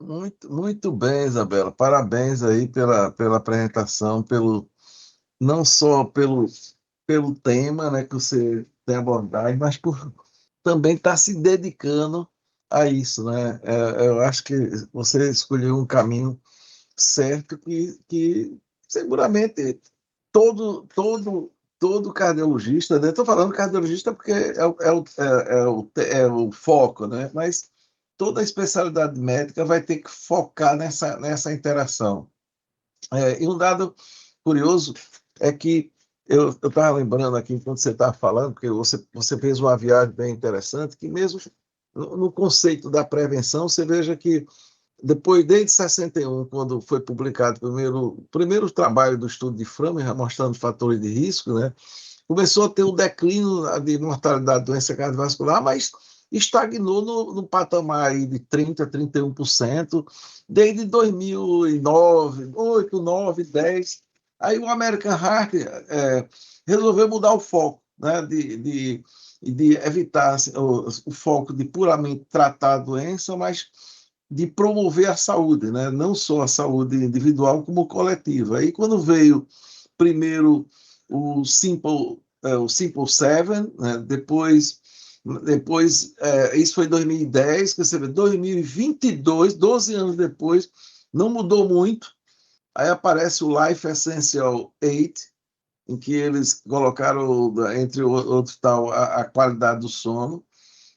Muito bem, Isabela. Parabéns aí pela apresentação, não só pelo tema, né, que você tem abordado, mas por também estar se dedicando a isso, né? Eu acho que você escolheu um caminho certo que seguramente todo cardiologista, né? Estou falando cardiologista porque é o foco, né? Mas toda a especialidade médica vai ter que focar nessa interação. E um dado curioso é que eu estava lembrando aqui, enquanto você estava falando, porque você fez uma viagem bem interessante, que mesmo no conceito da prevenção, você veja que depois, desde 61, quando foi publicado o primeiro trabalho do estudo de Framingham, mostrando fatores de risco, né, começou a ter um declínio de mortalidade de doença cardiovascular, mas estagnou no patamar aí de 30%, 31%, desde 2009, 8, 9, 10. Aí o American Heart resolveu mudar o foco, né, de evitar assim, o foco de puramente tratar a doença, mas de promover a saúde, né? Não só a saúde individual, como coletiva. Aí, quando veio primeiro o Simple 7, né? Depois isso foi em 2010, que você vê, 2022, 12 anos depois, não mudou muito. Aí aparece o Life Essential 8, em que eles colocaram, entre outros, tal, a qualidade do sono.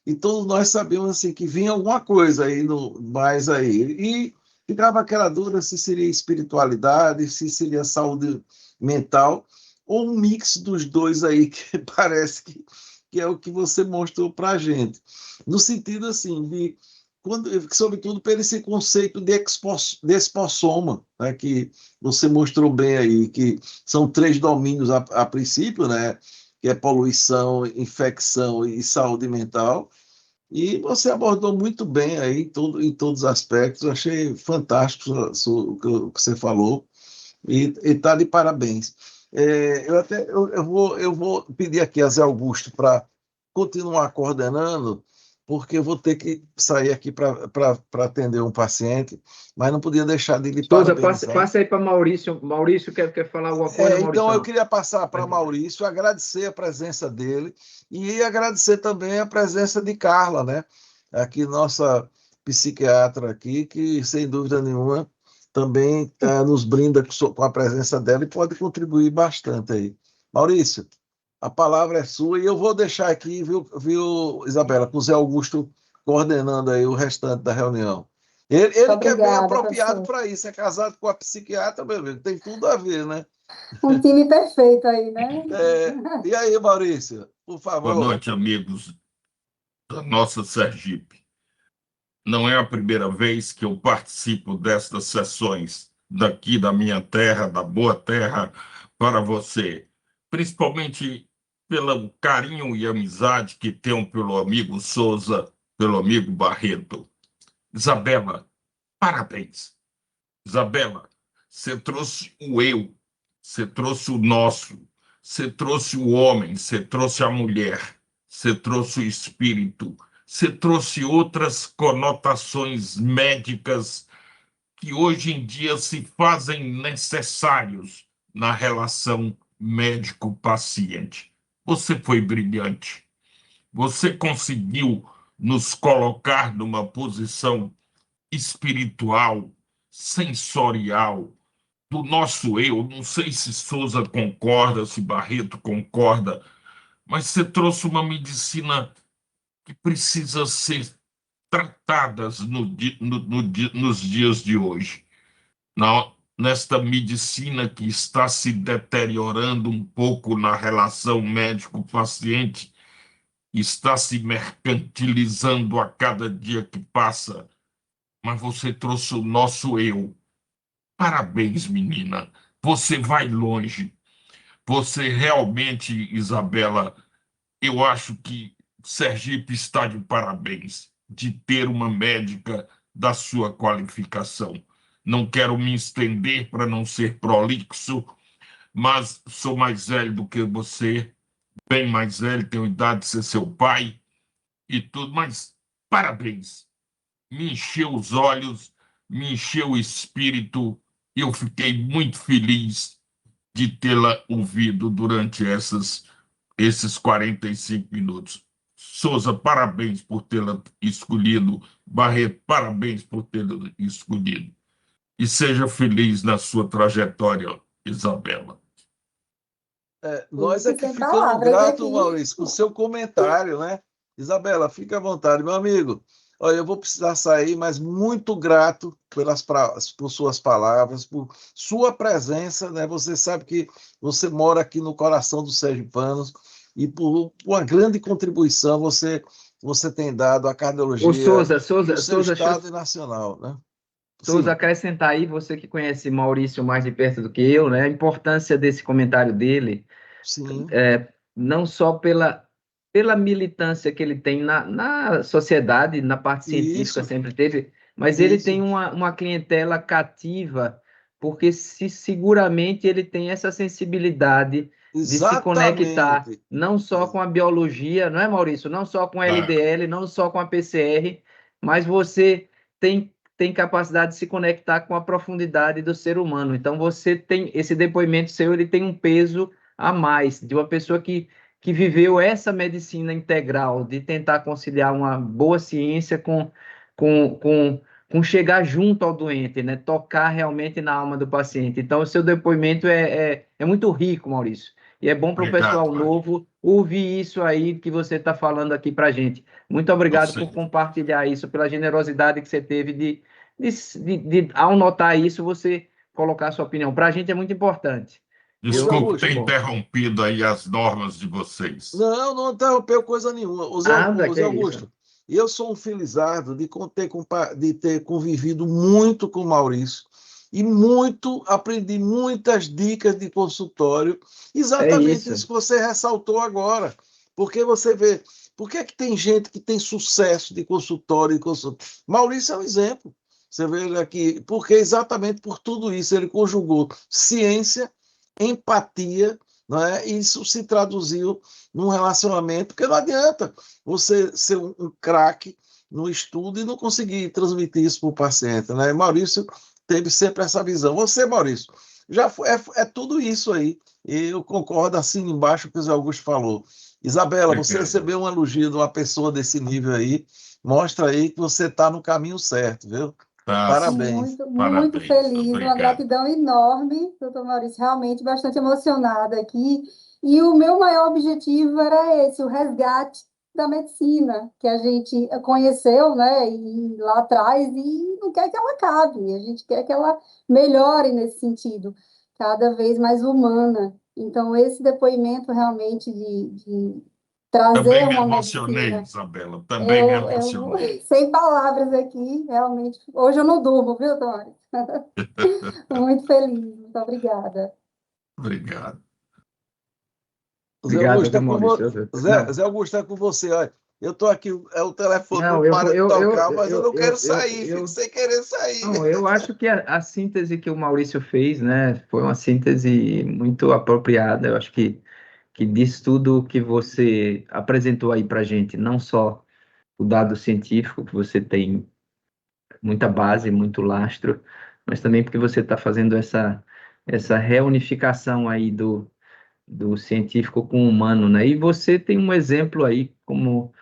E todos nós sabíamos assim, que vinha alguma coisa aí mais aí. E ficava aquela dúvida se seria espiritualidade, se seria saúde mental, ou um mix dos dois aí, que parece que é o que você mostrou para a gente. No sentido assim, sobretudo pelo esse conceito de expossoma, né, que você mostrou bem aí, que são 3 domínios a princípio, né, que é poluição, infecção e saúde mental. E você abordou muito bem aí em todos os aspectos. Eu achei fantástico o que você falou e está de parabéns. Eu vou pedir aqui a Zé Augusto para continuar coordenando, porque eu vou ter que sair aqui para atender um paciente, mas não podia deixar de lhe Souza, parabenizar. passa aí para Maurício. Maurício, quer falar alguma coisa, Maurício? Então, eu queria passar para Maurício, agradecer a presença dele e agradecer também a presença de Carla, né? Aqui, nossa psiquiatra aqui, que, sem dúvida nenhuma, também nos brinda com a presença dela e pode contribuir bastante aí. Maurício, a palavra é sua e eu vou deixar aqui, viu, Isabela, com o Zé Augusto coordenando aí o restante da reunião. Ele que é bem Obrigada, apropriado professor. para isso, é casado com a psiquiatra, meu amigo, tem tudo a ver, né? Um time perfeito aí, né? E aí, Maurício, por Boa favor. noite, amigos da nossa Sergipe. Não é a primeira vez que eu participo destas sessões daqui da minha terra, da boa terra, para você, principalmente pelo carinho e amizade que tenho pelo amigo Souza, pelo amigo Barreto. Isabela, parabéns. Isabela, você trouxe o eu, você trouxe o nosso, você trouxe o homem, você trouxe a mulher, você trouxe o espírito, você trouxe outras conotações médicas que hoje em dia se fazem necessários na relação médico-paciente. Você foi brilhante. Você conseguiu nos colocar numa posição espiritual, sensorial, do nosso eu. Não sei se Souza concorda, se Barreto concorda, mas você trouxe uma medicina que precisa ser tratada nos dias de hoje. Nesta medicina que está se deteriorando um pouco na relação médico-paciente, está se mercantilizando a cada dia que passa, mas você trouxe o nosso eu. Parabéns, menina. Você vai longe. Você realmente, Isabela, eu acho que Sergipe está de parabéns de ter uma médica da sua qualificação. Não quero me estender para não ser prolixo, mas sou mais velho do que você, bem mais velho, tenho idade de ser seu pai e tudo, mas parabéns. Me encheu os olhos, me encheu o espírito, e eu fiquei muito feliz de tê-la ouvido durante esses 45 minutos. Souza, parabéns por tê-la escolhido. Barreto, parabéns por tê-la escolhido. E seja feliz na sua trajetória, Isabela. Nós Isso é que sem ficamos palavras gratos, aqui. Maurício, com o seu comentário, né? Isabela, fique à vontade, meu amigo. Olha, eu vou precisar sair, mas muito grato por suas palavras, por sua presença, né? Você sabe que você mora aqui no coração dos sergipanos e por uma grande contribuição você tem dado à Ô, cardiologia Souza, do seu deixa eu estado e nacional, né? Souza, Sim, acrescentar aí, você que conhece Maurício mais de perto do que eu, né? A importância desse comentário dele, sim, não só pela militância que ele tem na sociedade, na parte científica isso, sempre teve, mas ele tem isso, uma clientela cativa, porque seguramente ele tem essa sensibilidade de se conectar exatamente. não só com a biologia, não é, Maurício? Não só com a Claro, LDL, não só com a PCR, mas você tem capacidade de se conectar com a profundidade do ser humano. Então, você tem esse depoimento seu, ele tem um peso a mais de uma pessoa que viveu essa medicina integral, de tentar conciliar uma boa ciência com, com, com chegar junto ao doente, né? Tocar realmente na alma do paciente. Então, o seu depoimento é muito rico, Maurício. E é bom para o obrigado, pessoal Barreto. novo ouvir isso aí que você está falando aqui para a gente. Muito Eu obrigado por sei. compartilhar isso, pela generosidade que você teve ao notar isso, você colocar a sua opinião. Para a gente é muito importante. Ô, Zé Viu? Desculpe Muito ter Augusto. bom. interrompido aí as normas de vocês. Não, não interrompeu coisa nenhuma. Nada, Ô que Zé é isso. Augusto, eu sou um felizardo de ter convivido muito com o Maurício e aprendi muitas dicas de consultório, É exatamente isso. isso que você ressaltou agora. Porque você vê, por que é que tem gente que tem sucesso de consultório e consultório? Maurício é um exemplo. Você vê ele aqui, porque exatamente por tudo isso ele conjugou ciência empatia, não é? E isso se traduziu num relacionamento, porque não adianta você ser um craque no estudo e não conseguir transmitir isso para o paciente, né? Maurício teve sempre essa visão. Você, Maurício, já foi, é tudo isso aí. E eu concordo assim embaixo com o que o Zé Augusto falou. Isabela, você Obrigado. recebeu um elogio de uma pessoa desse nível aí, mostra aí que você está no caminho certo, viu? Tá, Parabéns. Muito, muito parabéns. feliz, uma Obrigado. gratidão enorme, doutor Maurício, realmente bastante emocionada aqui. E o meu maior objetivo era esse, o resgate da medicina, que a gente conheceu, né, e lá atrás, e não quer que ela acabe, a gente quer que ela melhore nesse sentido, cada vez mais humana. Então, esse depoimento realmente de trazer Também me uma emocionei, medicina Isabela. Também me emocionei. sem palavras aqui, realmente. Hoje eu não durmo, viu, Dori? Muito feliz, muito obrigada. Obrigado. Zé Obrigado, Augusto, viu, é com Maurício? Zé Augusto, é com você. Olha, eu estou aqui, o telefone não Não, para de tocar, mas eu não quero sair, fico eu, sem querer sair. não, eu acho que a síntese que o Maurício fez, né, foi uma síntese muito apropriada. Eu acho que diz tudo que você apresentou aí para gente, não só o dado científico, que você tem muita base, muito lastro, mas também porque você está fazendo essa reunificação aí do científico com o humano, né? E você tem um exemplo aí, como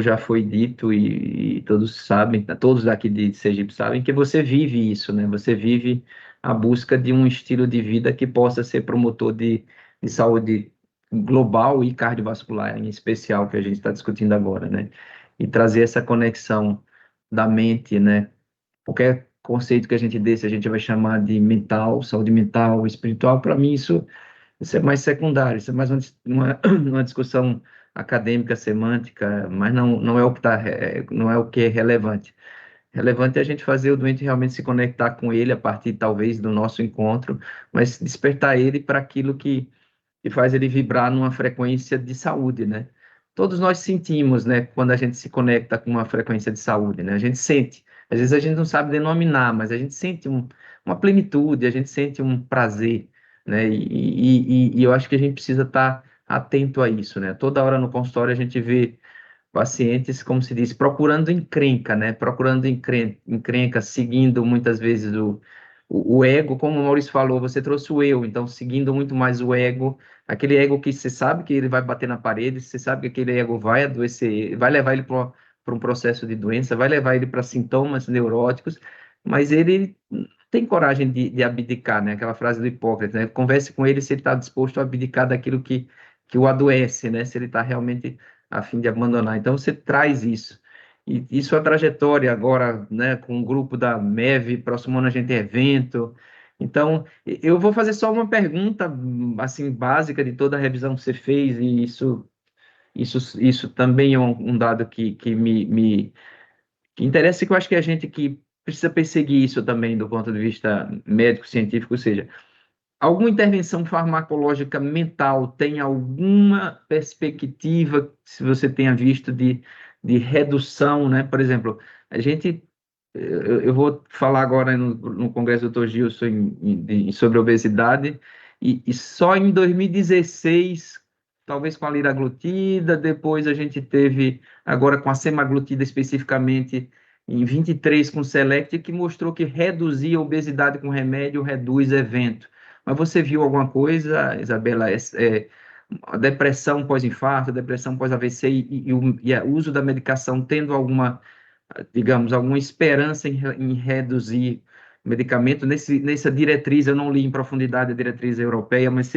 já foi dito e todos sabem, todos daqui de Sergipe sabem, que você vive isso, né? Você vive a busca de um estilo de vida que possa ser promotor de saúde global e cardiovascular, em especial, que a gente está discutindo agora, né? E trazer essa conexão da mente, né? Qualquer conceito que a gente dê, se a gente vai chamar de mental, saúde mental, espiritual, para mim isso é mais secundário, isso é mais uma discussão acadêmica, semântica, mas não é o que não é o que é relevante. Relevante é a gente fazer o doente realmente se conectar com ele a partir, talvez, do nosso encontro, mas despertar ele para aquilo que faz ele vibrar numa frequência de saúde, né? Todos nós sentimos, né, quando a gente se conecta com uma frequência de saúde, né? A gente sente. Às vezes a gente não sabe denominar, mas a gente sente uma plenitude, a gente sente um prazer, né? E eu acho que a gente precisa estar atento a isso, né? Toda hora no consultório a gente vê pacientes, como se diz, procurando encrenca, né? Procurando encrenca, seguindo muitas vezes o ego, como o Maurício falou, você trouxe o eu, então seguindo muito mais o ego, aquele ego que você sabe que ele vai bater na parede, você sabe que aquele ego vai adoecer, vai levar ele para um processo de doença, vai levar ele para sintomas neuróticos, mas ele tem coragem de abdicar, né? Aquela frase do Hipócrates, né? Converse com ele se ele está disposto a abdicar daquilo que o adoece, né? Se ele está realmente a fim de abandonar. Então, você traz isso. E sua trajetória agora, né, com o grupo da MEV, próximo ano a gente tem evento. Então, eu vou fazer só uma pergunta, assim, básica de toda a revisão que você fez, e isso também é um dado que me que interessa, que eu acho que a gente que precisa perseguir isso também do ponto de vista médico, científico, ou seja, alguma intervenção farmacológica mental tem alguma perspectiva, se você tenha visto, de redução, né? Por exemplo, a gente, eu vou falar agora no Congresso do Dr. Gilson sobre obesidade, e só em 2016, talvez com a liraglutida, depois a gente teve, agora com a semaglutida especificamente, em 23 com o Select, que mostrou que reduzir a obesidade com remédio reduz evento. Mas você viu alguma coisa, Isabela, a depressão pós-infarto, a depressão pós-AVC e o uso da medicação tendo alguma, digamos, alguma esperança em reduzir o medicamento? Nessa diretriz, eu não li em profundidade a diretriz europeia, mas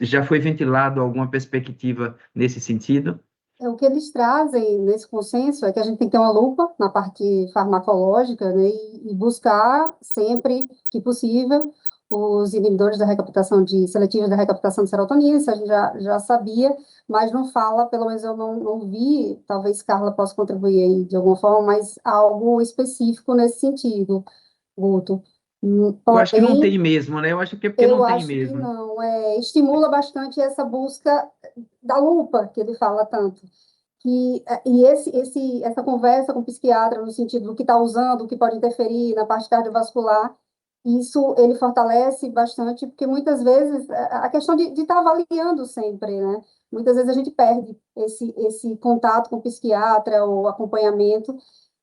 já foi ventilado alguma perspectiva nesse sentido? O que eles trazem nesse consenso é que a gente tem que ter uma lupa na parte farmacológica, né, e buscar sempre que possível os inibidores da recaptação seletivos da recaptação de serotonina, isso a gente já sabia, mas não fala, pelo menos eu não vi, talvez Carla possa contribuir aí de alguma forma, mas algo específico nesse sentido, Guto. Eu acho que não tem Porém, mesmo, né? Eu acho que é porque eu não tem acho que mesmo. não. Estimula bastante essa busca da lupa, que ele fala tanto. Essa conversa com o psiquiatra, no sentido do que está usando, o que pode interferir na parte cardiovascular, isso ele fortalece bastante, porque muitas vezes a questão de estar avaliando sempre, né? Muitas vezes a gente perde esse contato com o psiquiatra ou acompanhamento,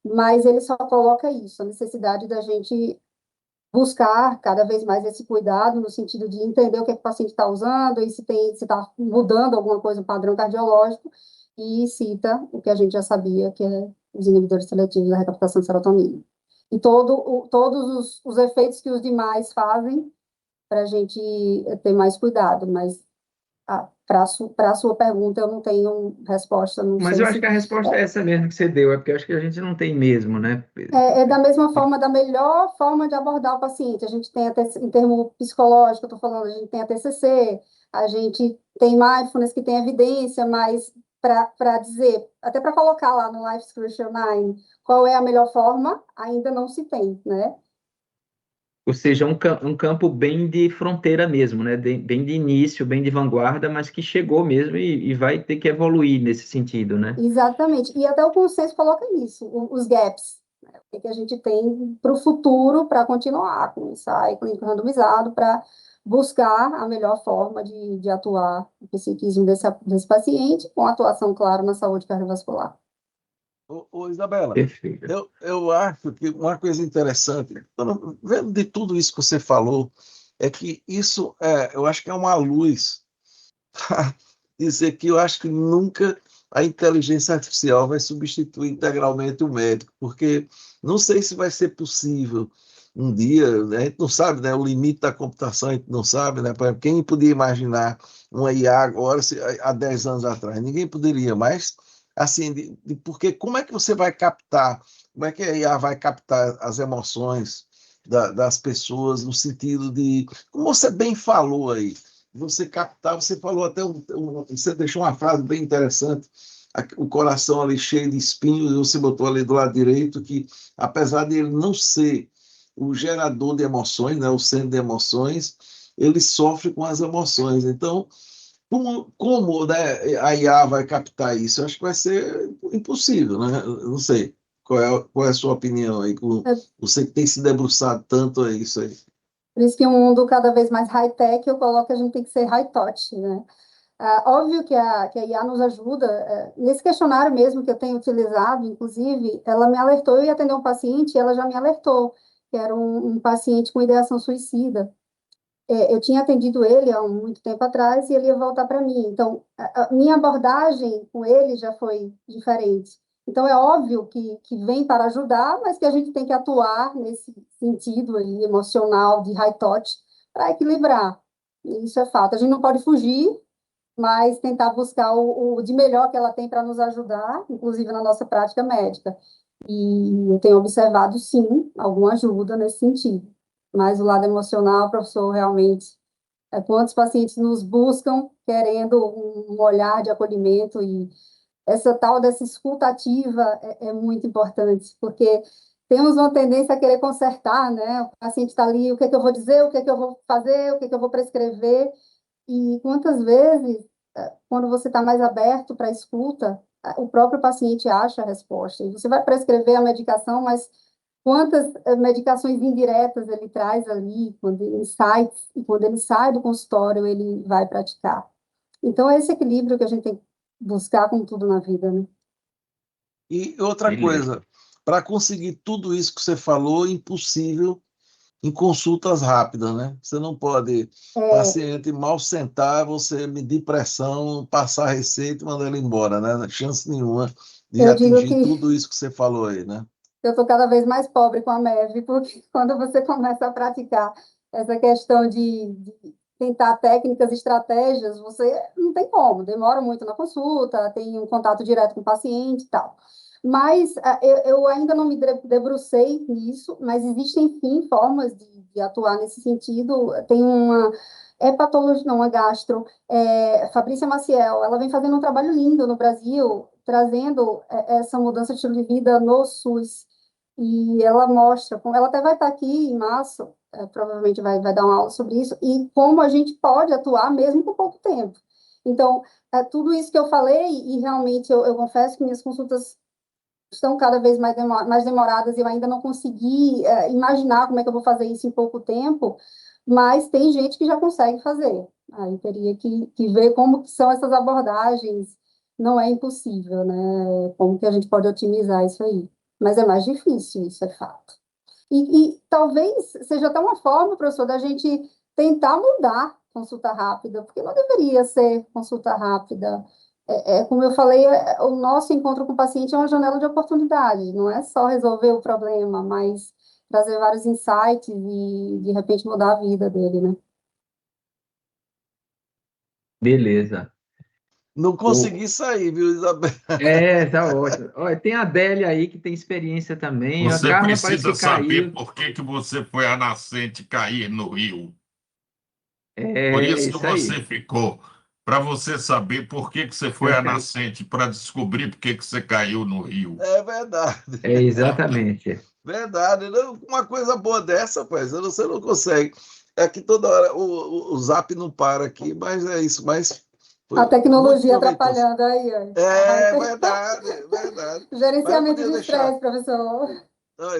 mas ele só coloca isso, a necessidade da gente buscar cada vez mais esse cuidado, no sentido de entender o que, é que o paciente está usando, e se está mudando alguma coisa no padrão cardiológico, e cita o que a gente já sabia, que é os inibidores seletivos da recaptação de serotonina. E todos os efeitos que os demais fazem para a gente ter mais cuidado, mas para a sua pergunta eu não tenho resposta, não Mas sei eu acho se... que a resposta é essa mesmo que você deu, é porque eu acho que a gente não tem mesmo, né? É da mesma forma, da melhor forma de abordar o paciente. A gente tem, até, em termo psicológico, eu estou falando, a gente tem a TCC, a gente tem mindfulness que tem evidência, mas para dizer, até para colocar lá no Life Crucial 9, qual é a melhor forma, ainda não se tem, né? Ou seja, um campo bem de fronteira mesmo, né? Bem de início, bem de vanguarda, mas que chegou mesmo e vai ter que evoluir nesse sentido, né? Exatamente. E até o consenso coloca isso, os gaps, né? O que a gente tem para o futuro para continuar com o ensaio clínico randomizado, para buscar a melhor forma de atuar no psiquismo desse paciente, com atuação, claro, na saúde cardiovascular. Isabela, Perfeito. eu acho que uma coisa interessante, vendo de tudo isso que você falou, é que isso eu acho que é uma luz para dizer que eu acho que nunca a inteligência artificial vai substituir integralmente o médico, porque não sei se vai ser possível um dia, né? A gente não sabe, né? O limite da computação, a gente não sabe, né? Quem podia imaginar uma IA agora, há 10 anos atrás? Ninguém poderia, mas assim, porque como é que você vai captar, como é que a IA vai captar as emoções das pessoas no sentido de, como você bem falou aí, você captar, você falou até, você deixou uma frase bem interessante, o coração ali cheio de espinhos, e você botou ali do lado direito que, apesar de ele não ser o gerador de emoções, né, o centro de emoções, ele sofre com as emoções. Então, como né, a IA vai captar isso? Eu acho que vai ser impossível, né? Eu não sei. Qual é a sua opinião aí? É Você que tem se debruçado tanto a isso aí. por isso que um mundo cada vez mais high-tech, eu coloco que a gente tem que ser high-touch, né? Óbvio que a IA nos ajuda. Nesse questionário mesmo que eu tenho utilizado, inclusive, ela me alertou, eu ia atender um paciente, e ela já me alertou, que era um paciente com ideação suicida. Eu tinha atendido ele há muito tempo atrás e ele ia voltar para mim. Então, a minha abordagem com ele já foi diferente. Então, é óbvio que vem para ajudar, mas que a gente tem que atuar nesse sentido aí, emocional, de high touch, para equilibrar. Isso é fato. A gente não pode fugir, mas tentar buscar o de melhor que ela tem para nos ajudar, inclusive na nossa prática médica. E eu tenho observado, sim, alguma ajuda nesse sentido. Mas o lado emocional, professor, realmente, quantos pacientes nos buscam querendo um olhar de acolhimento, e essa tal dessa escuta ativa é muito importante, porque temos uma tendência a querer consertar, né? O paciente está ali, o que é que eu vou dizer, o que é que eu vou fazer, o que é que eu vou prescrever, e quantas vezes, quando você está mais aberto para a escuta, o próprio paciente acha a resposta. E você vai prescrever a medicação, mas quantas medicações indiretas ele traz ali, insights, e quando ele sai do consultório, ele vai praticar. Então, é esse equilíbrio que a gente tem que buscar com tudo na vida, né? E outra Beleza. coisa, para conseguir tudo isso que você falou, impossível em consultas rápidas, né? Você não pode, paciente mal sentar, você medir pressão, passar a receita e mandar ele embora, né? Chance nenhuma de Eu digo atingir que tudo isso que você falou aí, né? eu estou cada vez mais pobre com a MEV, porque quando você começa a praticar essa questão de tentar técnicas, estratégias, você não tem como, demora muito na consulta, tem um contato direto com o paciente e tal. Mas eu ainda não me debrucei nisso, mas existem, sim, formas de atuar nesse sentido. Tem uma hepatologia, não, uma gastro, Fabrícia Maciel, ela vem fazendo um trabalho lindo no Brasil, trazendo essa mudança de estilo de vida no SUS. E ela mostra, ela até vai estar aqui em março, provavelmente vai dar uma aula sobre isso, e como a gente pode atuar mesmo com pouco tempo. Então, tudo isso que eu falei, e realmente eu confesso que minhas consultas estão cada vez mais demoradas, eu ainda não consegui imaginar como é que eu vou fazer isso em pouco tempo, mas tem gente que já consegue fazer. Aí teria que ver como que são essas abordagens, não é impossível, né? Como que a gente pode otimizar isso aí. Mas é mais difícil, isso é fato. E talvez seja até uma forma, professor, da gente tentar mudar consulta rápida, porque não deveria ser consulta rápida. Como eu falei, o nosso encontro com o paciente é uma janela de oportunidade, não é só resolver o problema, mas trazer vários insights e, de repente, mudar a vida dele, né? Beleza. Não consegui sair, viu, Isabel? Tá ótimo. Olha, tem a Adélia aí, que tem experiência também. A Você Carla parece precisa que saber caiu. por que que você foi a nascente cair no rio. Por É isso que isso você aí. ficou. Para você saber por que que você foi a nascente, para descobrir por que que você caiu no rio. É verdade, É exatamente. verdade. Não, uma coisa boa dessa, pois, você não consegue. É que toda hora o Zap não para aqui, mas é isso. Mas A foi muito tecnologia proveitoso. atrapalhando aí, ó. É verdade, verdade. Mas eu Gerenciamento podia de deixar. estresse, professor.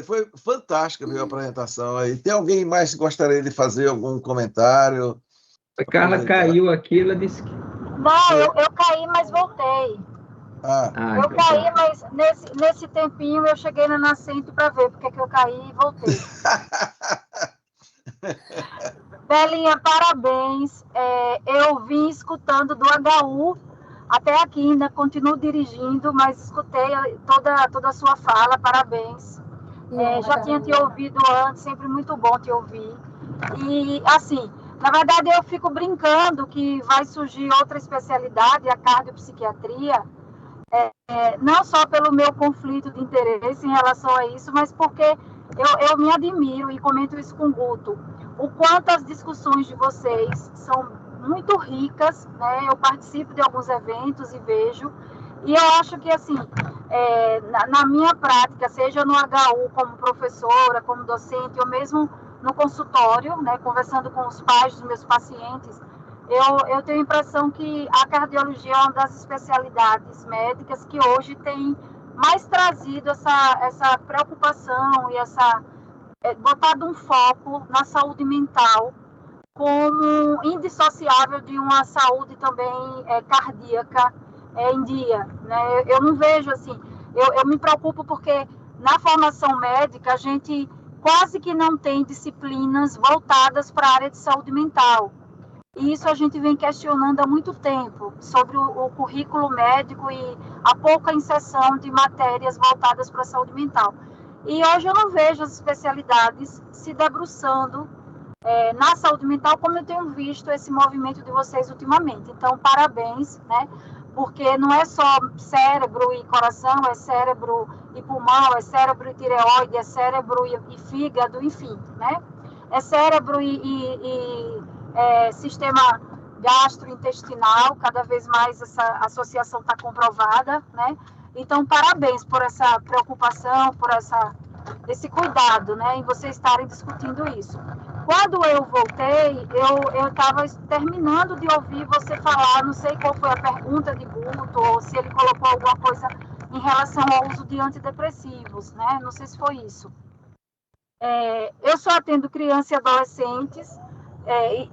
Foi fantástica, viu, a apresentação aí. Tem alguém mais que gostaria de fazer algum comentário? A Carla Aproveitar. caiu aqui, ela disse que... Não, eu caí, mas voltei. Ah, Ah, Eu então caí, tá. mas nesse tempinho eu cheguei na nascente para ver porque que eu caí e voltei. Belinha, parabéns. Eu vim escutando do HU até aqui, ainda continuo dirigindo, mas escutei toda a sua fala, parabéns. Já tinha te ouvido antes, sempre muito bom te ouvir. E, assim, na verdade eu fico brincando que vai surgir outra especialidade, a cardiopsiquiatria, não só pelo meu conflito de interesse em relação a isso, mas porque eu me admiro e comento isso com o Guto, o quanto as discussões de vocês são muito ricas, né? Eu participo de alguns eventos e vejo, e eu acho que, assim, na minha prática, seja no HU como professora, como docente, ou mesmo no consultório, né, conversando com os pais dos meus pacientes, eu tenho a impressão que a cardiologia é uma das especialidades médicas que hoje tem mais trazido essa preocupação e botado um foco na saúde mental como indissociável de uma saúde também cardíaca em dia. Né? Eu não vejo assim, eu me preocupo porque na formação médica a gente quase que não tem disciplinas voltadas para a área de saúde mental. E isso a gente vem questionando há muito tempo, sobre o currículo médico e a pouca inserção de matérias voltadas para a saúde mental. E hoje eu não vejo as especialidades se debruçando na saúde mental, como eu tenho visto esse movimento de vocês ultimamente. Então, parabéns, né? Porque não é só cérebro e coração, é cérebro e pulmão, é cérebro e tireoide, é cérebro e fígado, enfim, né? É cérebro e sistema gastrointestinal, cada vez mais essa associação está comprovada, né? Então, parabéns por essa preocupação, por esse cuidado, né, em vocês estarem discutindo isso. Quando eu voltei, eu estava terminando de ouvir você falar, não sei qual foi a pergunta de Guto, ou se ele colocou alguma coisa em relação ao uso de antidepressivos, né? Não sei se foi isso. Eu só atendo crianças e adolescentes,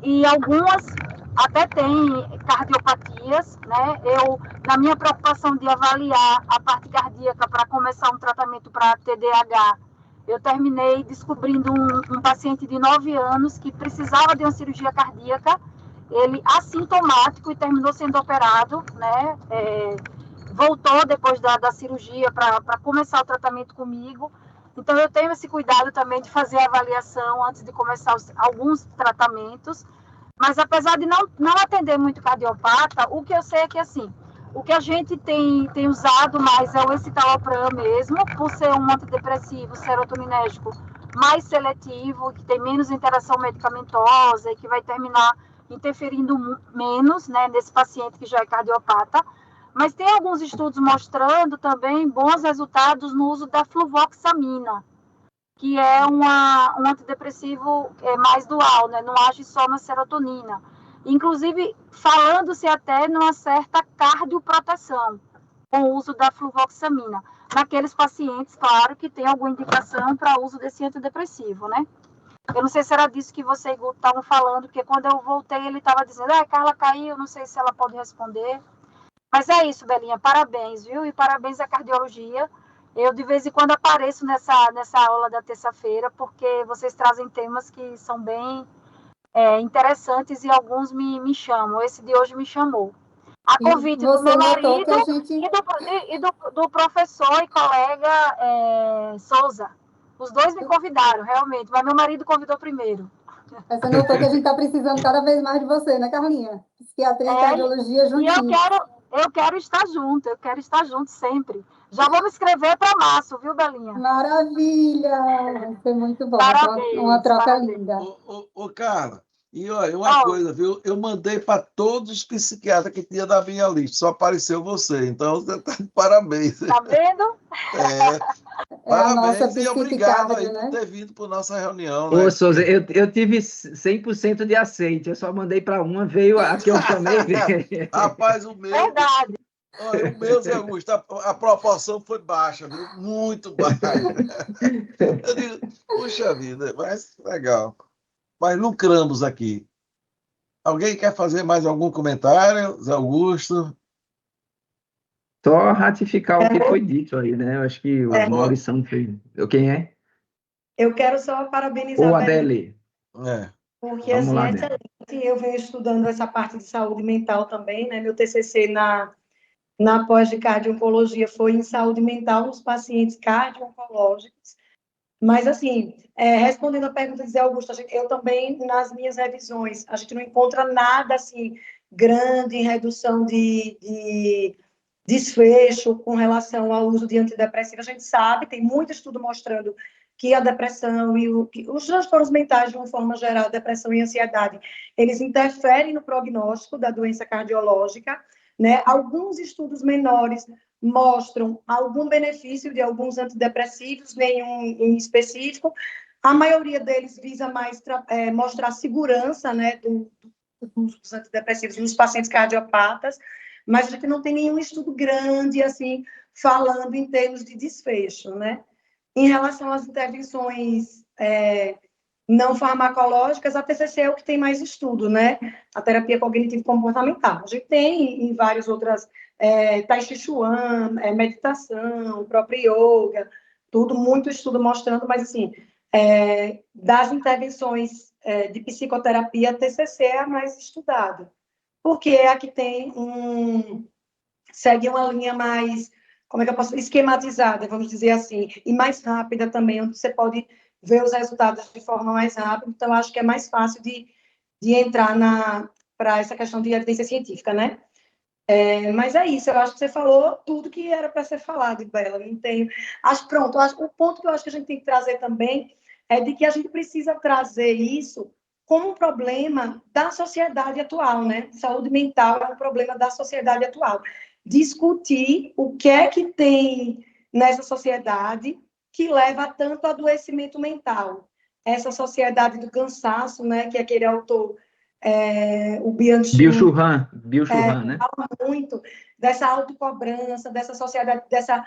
e algumas até têm cardiopatias, né? Na minha preocupação de avaliar a parte cardíaca para começar um tratamento para TDAH, eu terminei descobrindo um paciente de 9 anos que precisava de uma cirurgia cardíaca, ele assintomático e terminou sendo operado, né? Voltou depois da cirurgia para começar o tratamento comigo. Então, eu tenho esse cuidado também de fazer a avaliação antes de começar alguns tratamentos. Mas, apesar de não atender muito cardiopata, o que eu sei é que, assim, o que a gente tem usado mais é o escitalopram mesmo, por ser um antidepressivo serotoninérgico mais seletivo, que tem menos interação medicamentosa e que vai terminar interferindo menos, né, nesse paciente que já é cardiopata. Mas tem alguns estudos mostrando também bons resultados no uso da fluvoxamina, que é um antidepressivo mais dual, né? Não age só na serotonina. Inclusive, falando-se até numa certa cardioproteção com o uso da fluvoxamina. naqueles pacientes, claro, que tem alguma indicação para uso desse antidepressivo, né? Eu não sei se era disso que você e Guto estavam falando, porque quando eu voltei ele estava dizendo, Carla caiu, não sei se ela pode responder. Mas é isso, Belinha, parabéns, viu? E parabéns à cardiologia. Eu, de vez em quando, apareço nessa aula da terça-feira, porque vocês trazem temas que são bem interessantes e alguns me chamam. Esse de hoje me chamou. A E convite do você meu notou marido que a gente... e do professor e colega Souza. Os dois me convidaram, realmente, mas meu marido convidou primeiro. Você notou que a gente está precisando cada vez mais de você, né, Carlinha? Psiquiatria e cardiologia E juntinhos. eu quero estar junto sempre. Já vou me inscrever para março, viu, Belinha? Maravilha! Vai ser muito bom, vai ser uma troca linda. Ô, Carla, e olha, uma coisa, viu? Eu mandei para todos os psiquiatras que tinha na minha lista, só apareceu você, então você está de parabéns. Tá vendo? É a nossa Parabéns e obrigado aí psiquiatra, por né? ter vindo para nossa reunião, Ô, né? Souza, eu tive 100% de aceite, eu só mandei para uma, veio a que eu chamei. Rapaz, o meu... Verdade. Olha, o meu, Zé Augusto, a proporção foi baixa, viu? Muito baixa. Eu digo, puxa vida, mas legal. Mas lucramos aqui. Alguém quer fazer mais algum comentário, Zé Augusto? Só ratificar o que foi dito aí, né? Eu acho que o Maurição fez. Quem é? Eu quero só parabenizar Ou a a Belinha, Adele. porque Vamos assim, lá, é Adele. excelente. Eu venho estudando essa parte de saúde mental também, né? Meu TCC na pós de cardio-oncologia foi em saúde mental nos pacientes cardio-oncológicos. Mas, assim, respondendo a pergunta de Zé Augusto, eu também, nas minhas revisões, a gente não encontra nada, assim, grande em redução de desfecho com relação ao uso de antidepressivos. A gente sabe, tem muito estudo mostrando que a depressão e os transtornos mentais, de uma forma geral, depressão e ansiedade, eles interferem no prognóstico da doença cardiológica, né? Alguns estudos menores mostram algum benefício de alguns antidepressivos, nenhum em específico. A maioria deles visa mais mostrar segurança, né, dos antidepressivos nos pacientes cardiopatas, mas a gente não tem nenhum estudo grande, assim, falando em termos de desfecho, né? Em relação às intervenções não farmacológicas, a TCC é o que tem mais estudo, né? A terapia cognitivo-comportamental. A gente tem em várias outras, Tai Chi Chuan, meditação, o próprio yoga, tudo, muito estudo mostrando, mas, assim, das intervenções de psicoterapia, a TCC é a mais estudada, porque é a que tem segue uma linha mais, como é que eu posso, esquematizada, vamos dizer assim, e mais rápida também, onde você pode ver os resultados de forma mais rápida, então acho que é mais fácil de entrar para essa questão de evidência científica, né? Mas é isso, eu acho que você falou tudo que era para ser falado, Bela, não tenho... o ponto que eu acho que a gente tem que trazer também é de que a gente precisa trazer isso como um problema da sociedade atual, né? Saúde mental é um problema da sociedade atual. Discutir o que é que tem nessa sociedade que leva a tanto adoecimento mental. Essa sociedade do cansaço, né? Que aquele autor, o Bill-Chul Han, né? Fala muito dessa autocobrança, dessa sociedade, dessa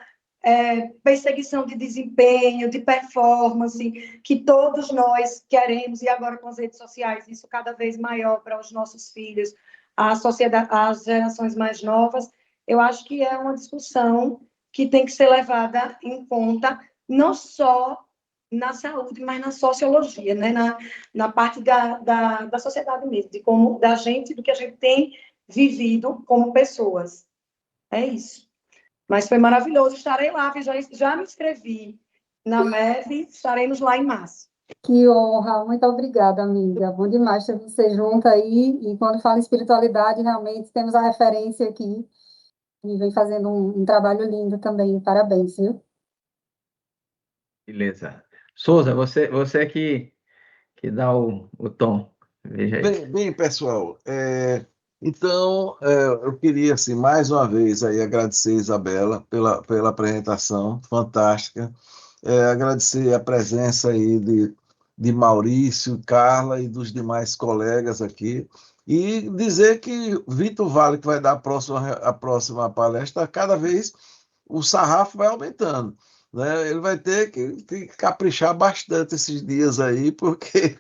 perseguição de desempenho, de performance, que todos nós queremos, e agora com as redes sociais, isso cada vez maior para os nossos filhos, a sociedade, as gerações mais novas. Eu acho que é uma discussão que tem que ser levada em conta, não só na saúde, mas na sociologia, né? na parte da sociedade mesmo, de como da gente, do que a gente tem vivido como pessoas. É isso. Mas foi maravilhoso, estarei lá, já me inscrevi na MEV, estaremos lá em março. Que honra, muito obrigada, amiga. Bom demais ter você junto aí. E quando fala em espiritualidade, realmente temos a referência aqui. E vem fazendo um trabalho lindo também. Parabéns, viu? Beleza. Souza, você que dá o tom. Veja aí. Bem, pessoal, então eu queria, assim, mais uma vez aí agradecer a Isabela pela apresentação fantástica, agradecer a presença aí de Maurício, Carla e dos demais colegas aqui, e dizer que Vitor Vale, que vai dar a próxima palestra, cada vez o sarrafo vai aumentando, né? Ele vai ter que caprichar bastante esses dias aí, porque,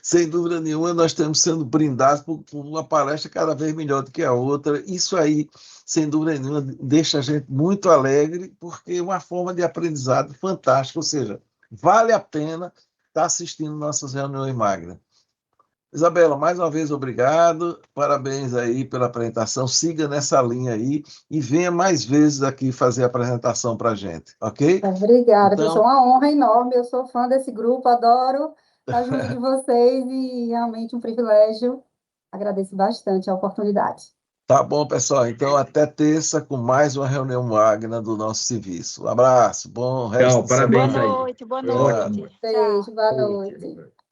sem dúvida nenhuma, nós estamos sendo brindados por uma palestra cada vez melhor do que a outra. Isso aí, sem dúvida nenhuma, deixa a gente muito alegre, porque é uma forma de aprendizado fantástica, ou seja, vale a pena estar assistindo nossas reuniões magnas. Isabela, mais uma vez, obrigado, parabéns aí pela apresentação, siga nessa linha aí e venha mais vezes aqui fazer a apresentação para a gente, ok? Obrigada, Então, professor, uma honra enorme, eu sou fã desse grupo, adoro estar junto de vocês e realmente um privilégio, agradeço bastante a oportunidade. tá bom, pessoal, então até terça com mais uma reunião magna do nosso serviço. Um abraço, bom resto Tchau, de parabéns semana. aí. Boa noite, boa Foi ótimo. noite. Tchau. Beijo, boa noite.